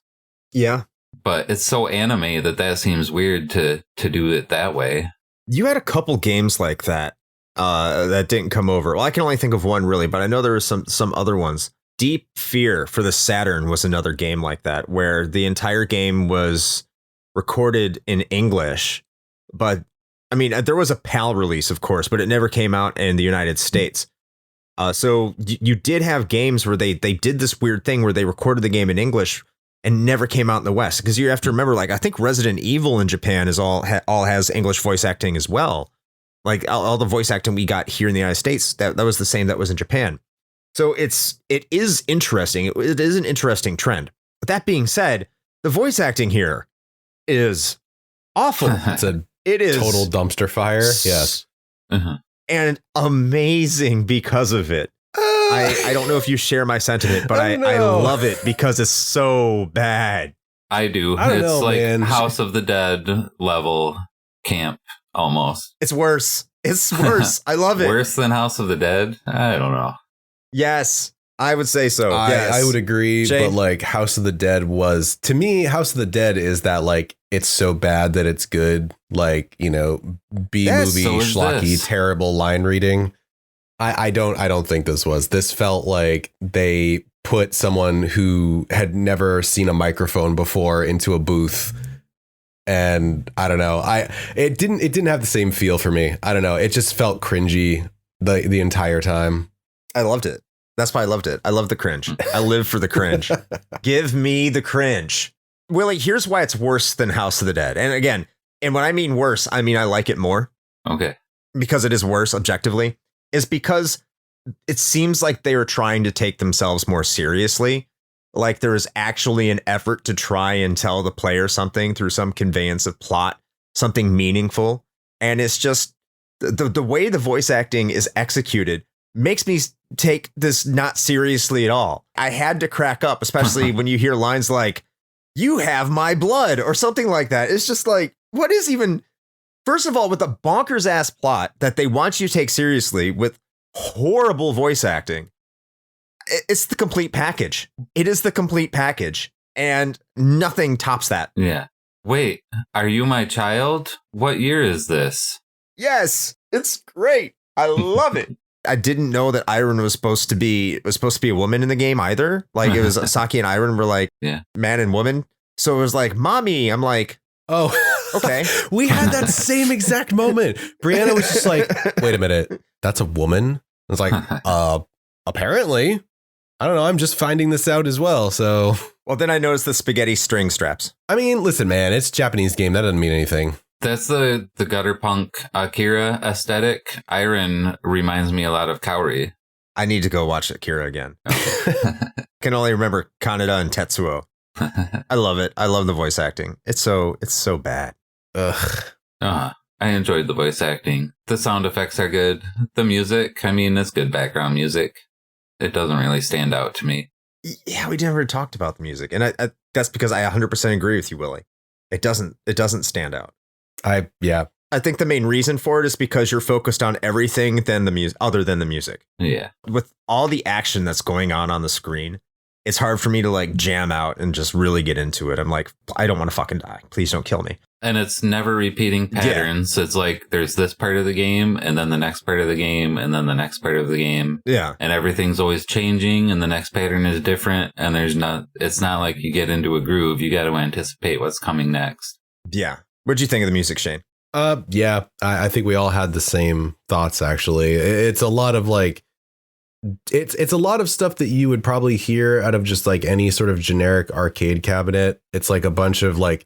Yeah. But it's so anime that seems weird to do it that way. You had a couple games like that that didn't come over. Well, I can only think of one really, but I know there were some other ones. Deep Fear for the Saturn was another game like that, where the entire game was recorded in English, but I mean, there was a PAL release, of course, but it never came out in the United States. So you did have games where they did this weird thing where they recorded the game in English and never came out in the West. Because you have to remember, like, I think Resident Evil in Japan is all has English voice acting as well. Like all the voice acting we got here in the United States, that was the same that was in Japan. So it is interesting. It is an interesting trend. But that being said, the voice acting here is awful. It is total dumpster fire. Yes. And amazing because of it. I don't know if you share my sentiment, but I love it because it's so bad. I do. It's like House of the Dead level camp almost. It's worse. It's worse. I love it. Worse than House of the Dead? I don't know. Yes, I would say so. Yes. I would agree. Shane? But like House of the Dead was, to me, House of the Dead is that, like, it's so bad that it's good. Like, you know, B-movie, schlocky, terrible line reading. I don't think this felt like they put someone who had never seen a microphone before into a booth. And I don't know. It didn't have the same feel for me. I don't know. It just felt cringy the entire time. I loved it. That's why I loved it. I love the cringe. I live for the cringe. Give me the cringe. Willie, here's why it's worse than House of the Dead. And again, and when I mean worse, I mean I like it more. Okay. Because it is worse objectively. Is because it seems like they are trying to take themselves more seriously. Like there is actually an effort to try and tell the player something through some conveyance of plot, something meaningful. And it's just the way the voice acting is executed makes me take this not seriously at all. I had to crack up, especially when you hear lines like, "You have my blood," or something like that. It's just like, what is even, first of all, with a bonkers ass plot that they want you to take seriously with horrible voice acting. It's the complete package. It is the complete package, and nothing tops that. Yeah. Wait, are you my child? What year is this? Yes, it's great. I love it. I didn't know that Iron was supposed to be a woman in the game either. Like it was Saki and Iron were like man and woman. So it was like, mommy. I'm like, oh, Okay. We had that same exact moment. Brianna was just like, wait a minute, that's a woman? I was like, apparently. I don't know. I'm just finding this out as well. So, well, then I noticed the spaghetti string straps. I mean, listen, man, it's a Japanese game. That doesn't mean anything. That's the gutter punk Akira aesthetic. Iron reminds me a lot of Kaori. I need to go watch Akira again. Can only remember Kaneda and Tetsuo. I love it. I love the voice acting. It's so bad. Ugh. I enjoyed the voice acting. The sound effects are good. The music, I mean, it's good background music. It doesn't really stand out to me. Yeah, we never talked about the music. And I that's because I 100% agree with you, Willie. It doesn't stand out. I think the main reason for it is because you're focused on everything other than the music. Yeah. With all the action that's going on the screen, it's hard for me to like jam out and just really get into it. I'm like, I don't want to fucking die. Please don't kill me. And it's never repeating patterns. Yeah. It's like there's this part of the game and then the next part of the game and then the next part of the game. Yeah. And everything's always changing and the next pattern is different. And it's not like you get into a groove. You got to anticipate what's coming next. Yeah. What'd you think of the music, Shane? Yeah, I think we all had the same thoughts, actually. It's a lot of like, it's a lot of stuff that you would probably hear out of just like any sort of generic arcade cabinet. It's like a bunch of like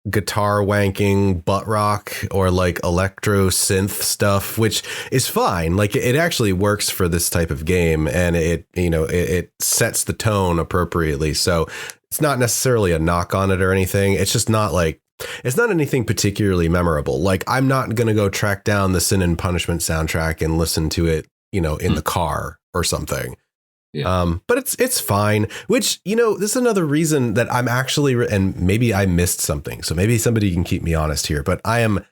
guitar wanking butt rock or like electro synth stuff, which is fine. Like it actually works for this type of game, and it sets the tone appropriately. So it's not necessarily a knock on it or anything. It's just not like, it's not anything particularly memorable. Like I'm not going to go track down the Sin and Punishment soundtrack and listen to it, in the car or something. Yeah. But it's fine, which, this is another reason that I'm actually, and maybe I missed something. So maybe somebody can keep me honest here, but I am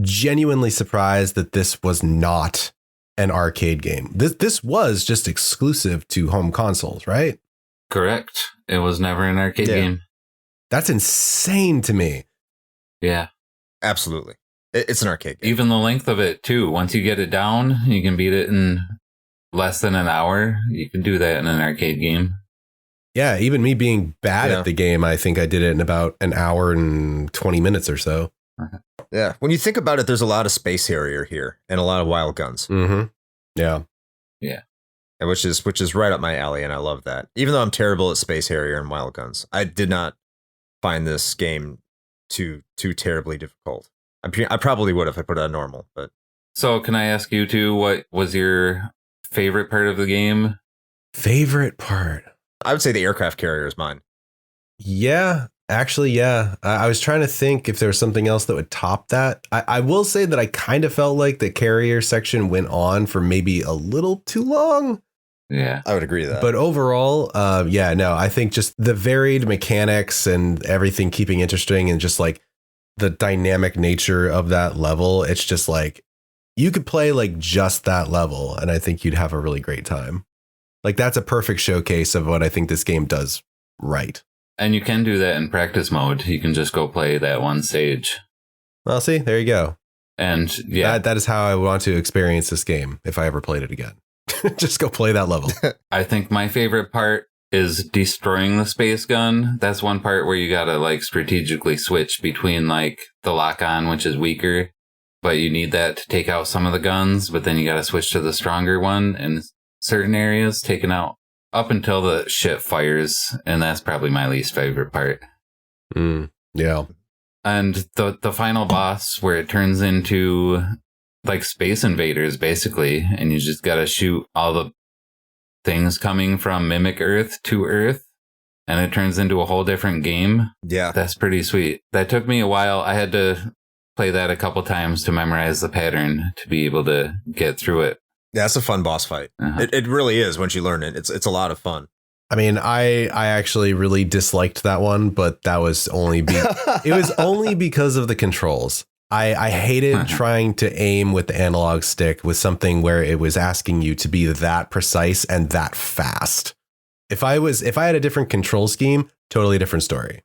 genuinely surprised that this was not an arcade game. This was just exclusive to home consoles, right? Correct. It was never an arcade game. That's insane to me. Yeah. Absolutely. It's an arcade game. Even the length of it, too. Once you get it down, you can beat it in less than an hour. You can do that in an arcade game. Yeah, even me being bad at the game, I think I did it in about an hour and 20 minutes or so. Yeah. When you think about it, there's a lot of Space Harrier here and a lot of wild guns. Mm-hmm. Yeah. Yeah. And which is right up my alley, and I love that. Even though I'm terrible at Space Harrier and wild guns, I did not find this game too terribly difficult. I probably would if I put it on normal, but. So can I ask you too, what was your favorite part of the game? Favorite part? I would say the aircraft carrier is mine. Yeah, actually, yeah. I was trying to think if there was something else that would top that. I will say that I kind of felt like the carrier section went on for maybe a little too long. Yeah, I would agree with that. But overall, I think just the varied mechanics and everything keeping interesting and just like the dynamic nature of that level. It's just like you could play like just that level, and I think you'd have a really great time. Like that's a perfect showcase of what I think this game does right. And you can do that in practice mode. You can just go play that one stage. Well, see, there you go. And yeah, that is how I want to experience this game if I ever played it again. Just go play that level. I think my favorite part is destroying the space gun. That's one part where you gotta like strategically switch between like the lock-on, which is weaker, but you need that to take out some of the guns, but then you gotta switch to the stronger one in certain areas, taking out up until the ship fires, and that's probably my least favorite part. Yeah. And the final boss where it turns into like Space Invaders, basically, and you just gotta shoot all the things coming from Mimic Earth to Earth, and it turns into a whole different game. Yeah. That's pretty sweet. That took me a while. I had to play that a couple times to memorize the pattern to be able to get through it. Yeah, that's a fun boss fight. Uh-huh. It really is once you learn it. It's a lot of fun. I mean, I actually really disliked that one, but that was only it was only because of the controls. I hated trying to aim with the analog stick with something where it was asking you to be that precise and that fast. If I had a different control scheme, totally different story.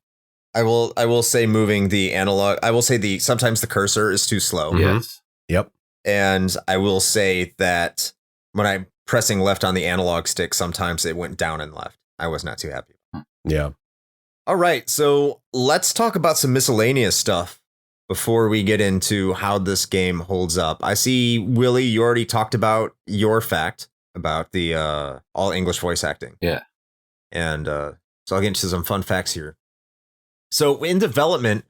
I will say moving the analog. I will say sometimes the cursor is too slow. Yes. Yep. And I will say that when I'm pressing left on the analog stick, sometimes it went down and left. I was not too happy. Yeah. All right, so let's talk about some miscellaneous stuff before we get into how this game holds up. I see, Willie, you already talked about your fact about the all English voice acting. Yeah. And so I'll get into some fun facts here. So in development,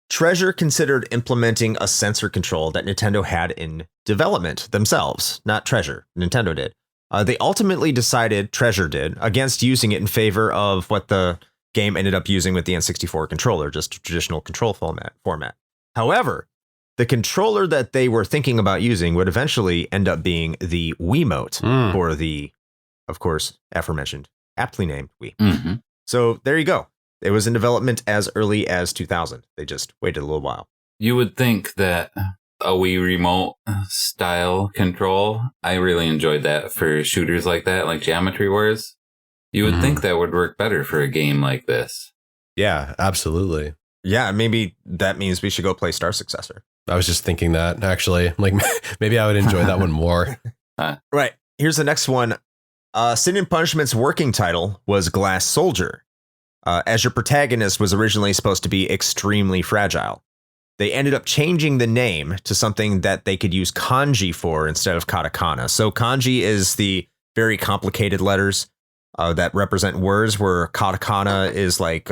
Treasure considered implementing a sensor control that Nintendo had in development themselves, not Treasure. Nintendo did. They ultimately decided, Treasure did, against using it in favor of what the game ended up using with the N64 controller, just a traditional control format. However, the controller that they were thinking about using would eventually end up being the Wiimote for the, of course, aforementioned, aptly named Wii. Mm-hmm. So there you go. It was in development as early as 2000. They just waited a little while. You would think that a Wii remote style control, I really enjoyed that for shooters like that, like Geometry Wars. You would think that would work better for a game like this. Yeah, absolutely. Yeah, maybe that means we should go play Star Successor. I was just thinking that, actually. Like, maybe I would enjoy that one more. Right. Here's the next one. Sin and Punishment's working title was Glass Soldier, as your protagonist was originally supposed to be extremely fragile. They ended up changing the name to something that they could use kanji for instead of katakana. So kanji is the very complicated letters that represent words, where katakana is like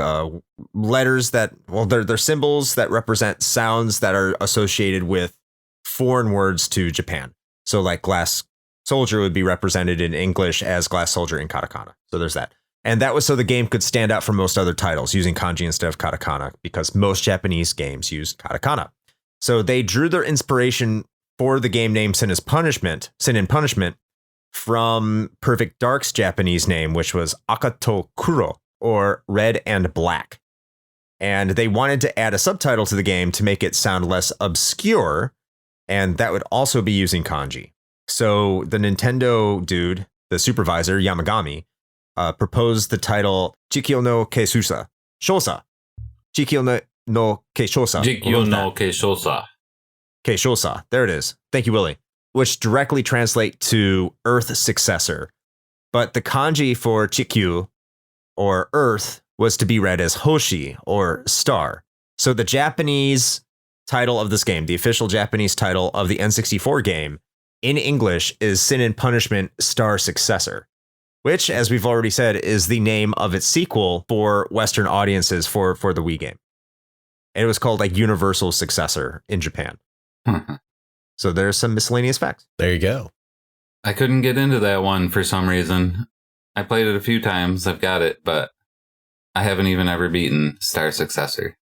letters that, well, they're symbols that represent sounds that are associated with foreign words to Japan. So like Glass Soldier would be represented in English as Glass Soldier in katakana. So there's that. And that was so the game could stand out from most other titles using kanji instead of katakana, because most Japanese games use katakana. So they drew their inspiration for the game name Sin and Punishment from Perfect Dark's Japanese name, which was Akato Kuro, or Red and Black. And they wanted to add a subtitle to the game to make it sound less obscure, and that would also be using kanji. So the Nintendo dude, the supervisor, Yamagami, proposed the title Chikyo no Keishosa. Chikyo no Keishosa. Chikyo no Keishosa. Keishosa. There it is. Thank you, Willie. Which directly translate to Earth Successor. But the kanji for Chikyu, or Earth, was to be read as Hoshi, or Star. So the Japanese title of this game, the official Japanese title of the N64 game, in English is Sin and Punishment Star Successor, which, as we've already said, is the name of its sequel for Western audiences for the Wii game. And it was called like Universal Successor in Japan. So there's some miscellaneous facts. There you go. I couldn't get into that one for some reason. I played it a few times. I've got it, but I haven't even ever beaten Star Successor.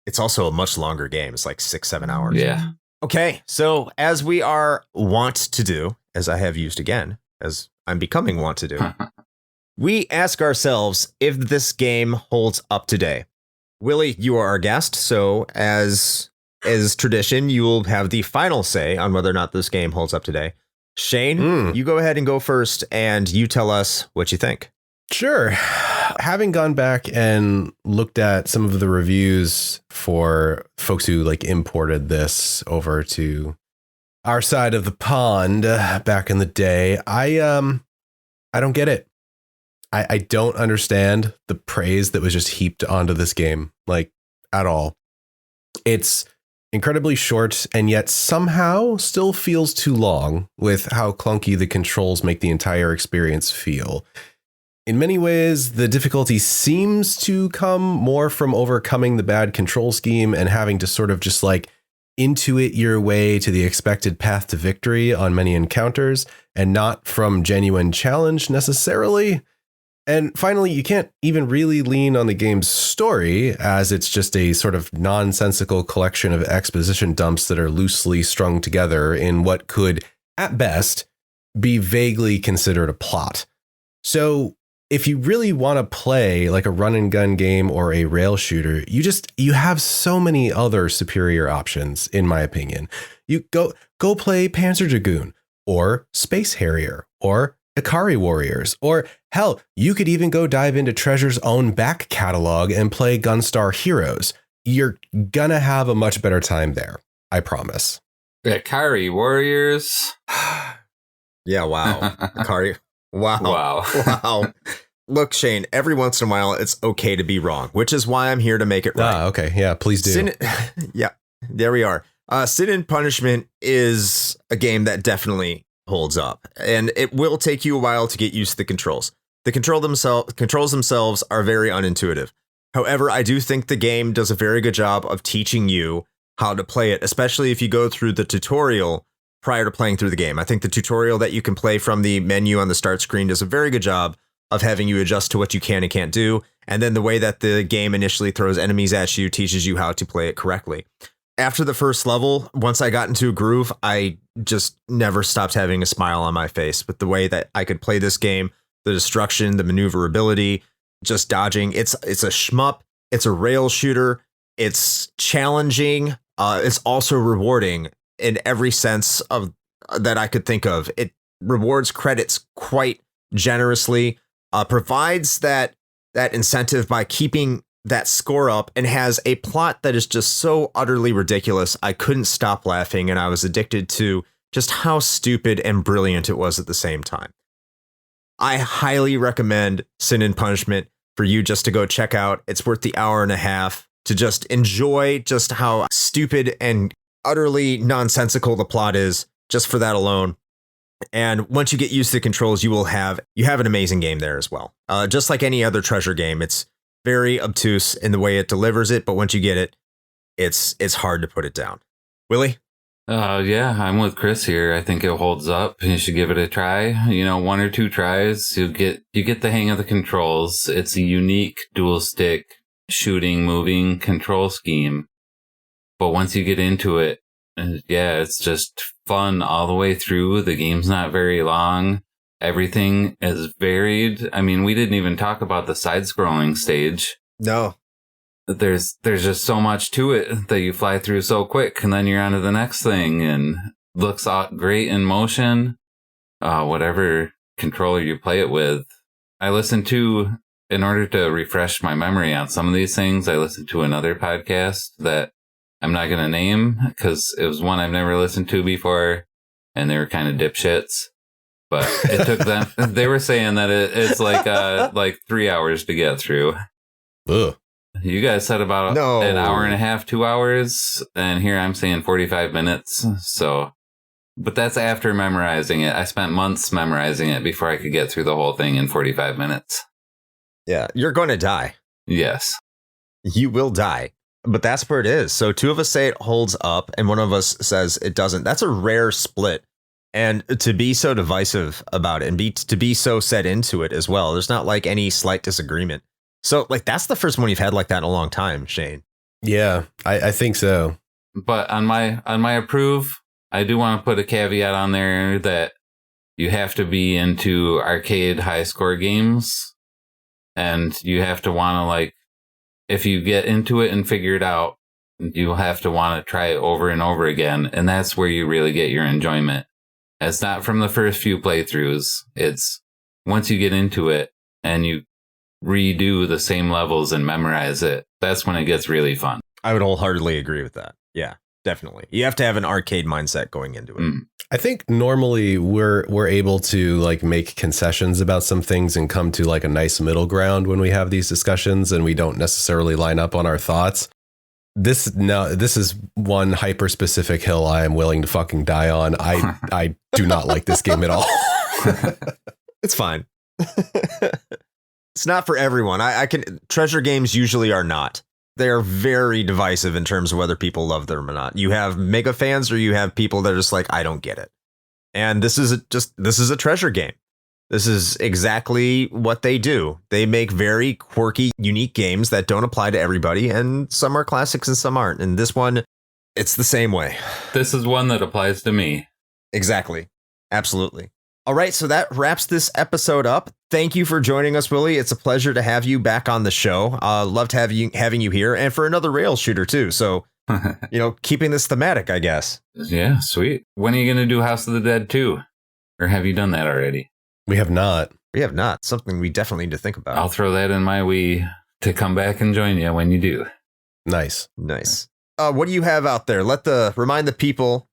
It's also a much longer game. It's like 6-7 hours. Yeah. Okay, so as we are wont to do, as I have used again, as I'm becoming wont to do, we ask ourselves if this game holds up today. Willie, you are our guest, so as tradition, you will have the final say on whether or not this game holds up today. Shane, you go ahead and go first, and you tell us what you think. Sure. Having gone back and looked at some of the reviews for folks who like imported this over to our side of the pond back in the day, I don't get it. I don't understand the praise that was just heaped onto this game, like, at all. It's incredibly short and yet somehow still feels too long with how clunky the controls make the entire experience feel. In many ways, the difficulty seems to come more from overcoming the bad control scheme and having to sort of just like intuit your way to the expected path to victory on many encounters, and not from genuine challenge necessarily. And finally, you can't even really lean on the game's story, as it's just a sort of nonsensical collection of exposition dumps that are loosely strung together in what could, at best, be vaguely considered a plot. So if you really want to play like a run and gun game or a rail shooter, you have so many other superior options, in my opinion. You go play Panzer Dragoon or Space Harrier or Ikari Warriors, or hell, you could even go dive into Treasure's own back catalog and play Gunstar Heroes. You're gonna have a much better time there, I promise. Ikari Warriors. Yeah, wow. Ikari. Wow. Wow. Look, Shane, every once in a while, it's okay to be wrong, which is why I'm here to make it right. Okay. Yeah, please do. Yeah. There we are. Sin and Punishment is a game that definitely holds up, and it will take you a while to get used to the controls. The controls themselves are very unintuitive. However, I do think the game does a very good job of teaching you how to play it, especially if you go through the tutorial prior to playing through the game. I think the tutorial that you can play from the menu on the start screen does a very good job of having you adjust to what you can and can't do. And then the way that the game initially throws enemies at you teaches you how to play it correctly. After the first level, once I got into a groove, I just never stopped having a smile on my face with the way that I could play this game, the destruction, the maneuverability, just dodging. It's a shmup. It's a rail shooter. It's challenging. It's also rewarding in every sense of that I could think of. It rewards credits quite generously, provides that incentive by keeping that score up, and has a plot that is just so utterly ridiculous. I couldn't stop laughing, and I was addicted to just how stupid and brilliant it was at the same time. I highly recommend Sin and Punishment for you just to go check out. It's worth the hour and a half to just enjoy just how stupid and utterly nonsensical the plot is, just for that alone. And once you get used to the controls, you have an amazing game there as well. Just like any other treasure game, it's very obtuse in the way it delivers it, but once you get it, it's hard to put it down. Willie? Yeah, I'm with Chris here. I think it holds up. You should give it a try. 1 or 2 tries, you get the hang of the controls. It's a unique dual stick shooting, moving control scheme. But once you get into it, yeah, it's just fun all the way through. The game's not very long. Everything is varied. I mean, we didn't even talk about the side-scrolling stage. No. There's just so much to it that you fly through so quick, and then you're on to the next thing, and looks great in motion. Whatever controller you play it with. In order to refresh my memory on some of these things, I listened to another podcast that I'm not going to name because it was one I've never listened to before, and they were kind of dipshits. But it took them. They were saying that it's like 3 hours to get through. Ugh. You guys said about an hour and a half, 2 hours, and here I'm saying 45 minutes. So, but that's after memorizing it. I spent months memorizing it before I could get through the whole thing in 45 minutes. Yeah, you're going to die. Yes. You will die. But that's where it is. So 2 of us say it holds up, and 1 of us says it doesn't. That's a rare split. And to be so divisive about it, and to be so set into it as well, there's not like any slight disagreement. So like that's the first one you've had like that in a long time, Shane. Yeah, I think so. But on my approve, I do want to put a caveat on there that you have to be into arcade high score games, and you have to want to if you get into it and figure it out, you'll have to want to try it over and over again, and that's where you really get your enjoyment. It's not from the first few playthroughs. It's once you get into it and you redo the same levels and memorize it, that's when it gets really fun. I would wholeheartedly agree with that. Yeah, definitely. You have to have an arcade mindset going into it. I think normally we're able to make concessions about some things and come to a nice middle ground when we have these discussions, and we don't necessarily line up on our thoughts. This is one hyper specific hill I am willing to fucking die on. I do not like this game at all. It's fine. It's not for everyone. Treasure games usually are not. They are very divisive in terms of whether people love them or not. You have mega fans, or you have people that are just like, I don't get it. And this is a treasure game. This is exactly what they do. They make very quirky, unique games that don't apply to everybody, and some are classics and some aren't. And this one, it's the same way. This is one that applies to me. Exactly. Absolutely. All right, so that wraps this episode up. Thank you for joining us, Willie. It's a pleasure to have you back on the show. Loved having you here, and for another rail shooter too. So, keeping this thematic, I guess. Yeah, sweet. When are you going to do House of the Dead 2? Or have you done that already? We have not. We have not. Something we definitely need to think about. I'll throw that in my Wii to come back and join you when you do. Nice. What do you have out there? Remind the people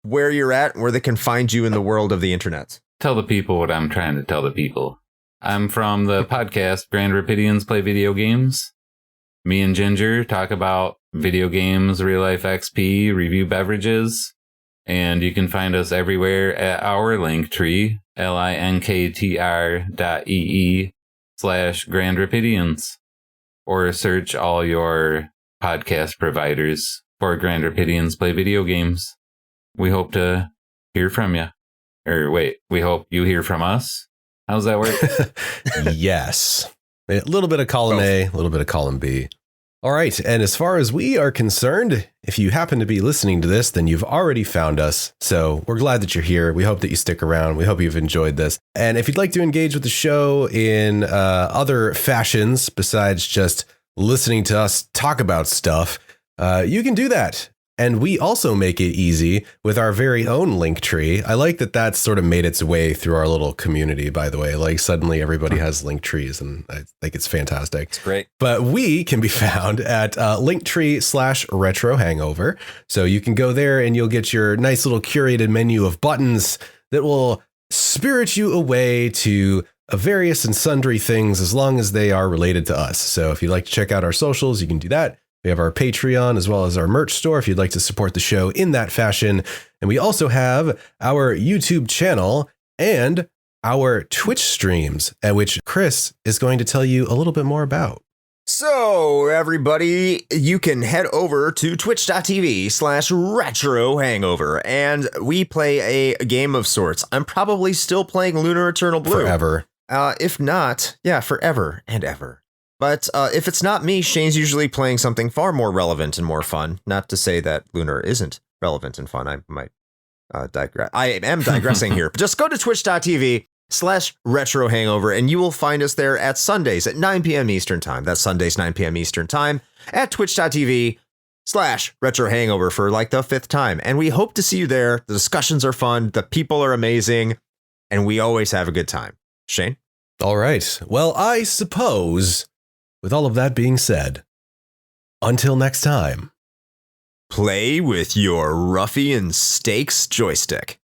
where you're at and where they can find you in the world of the internet. Tell the people what I'm trying to tell the people. I'm from the podcast Grand Rapidians Play Video Games. Me and Ginger talk about video games, real life XP, review beverages. And you can find us everywhere at our link tree, linktr.ee/Grand Rapidians. Or search all your podcast providers for Grand Rapidians Play Video Games. We hope to hear from you. Or wait, we hope you hear from us. How's that work? Yes. A little bit of column A, a little bit of column B. All right. And as far as we are concerned, if you happen to be listening to this, then you've already found us. So we're glad that you're here. We hope that you stick around. We hope you've enjoyed this. And if you'd like to engage with the show in other fashions besides just listening to us talk about stuff, you can do that. And we also make it easy with our very own link tree. I like that that's sort of made its way through our little community, by the way. Like suddenly everybody has link trees and I think it's fantastic. It's great. But we can be found at linktree/retro hangover. So you can go there and you'll get your nice little curated menu of buttons that will spirit you away to various and sundry things as long as they are related to us. So if you'd like to check out our socials, you can do that. We have our Patreon as well as our merch store if you'd like to support the show in that fashion. And we also have our YouTube channel and our Twitch streams, at which Chris is going to tell you a little bit more about. So, everybody, you can head over to twitch.tv/retro hangover, and we play a game of sorts. I'm probably still playing Lunar Eternal Blue. Forever. If not, yeah, forever and ever. But if it's not me, Shane's usually playing something far more relevant and more fun. Not to say that Lunar isn't relevant and fun. I might digress. I am digressing here. But just go to twitch.tv/retro hangover and you will find us there at Sundays at 9 p.m. Eastern time. That's Sundays, 9 p.m. Eastern time at twitch.tv/retro hangover for like the 5th time. And we hope to see you there. The discussions are fun. The people are amazing. And we always have a good time. Shane? All right. Well, I suppose, with all of that being said, until next time, play with your Ruffian Stakes joystick.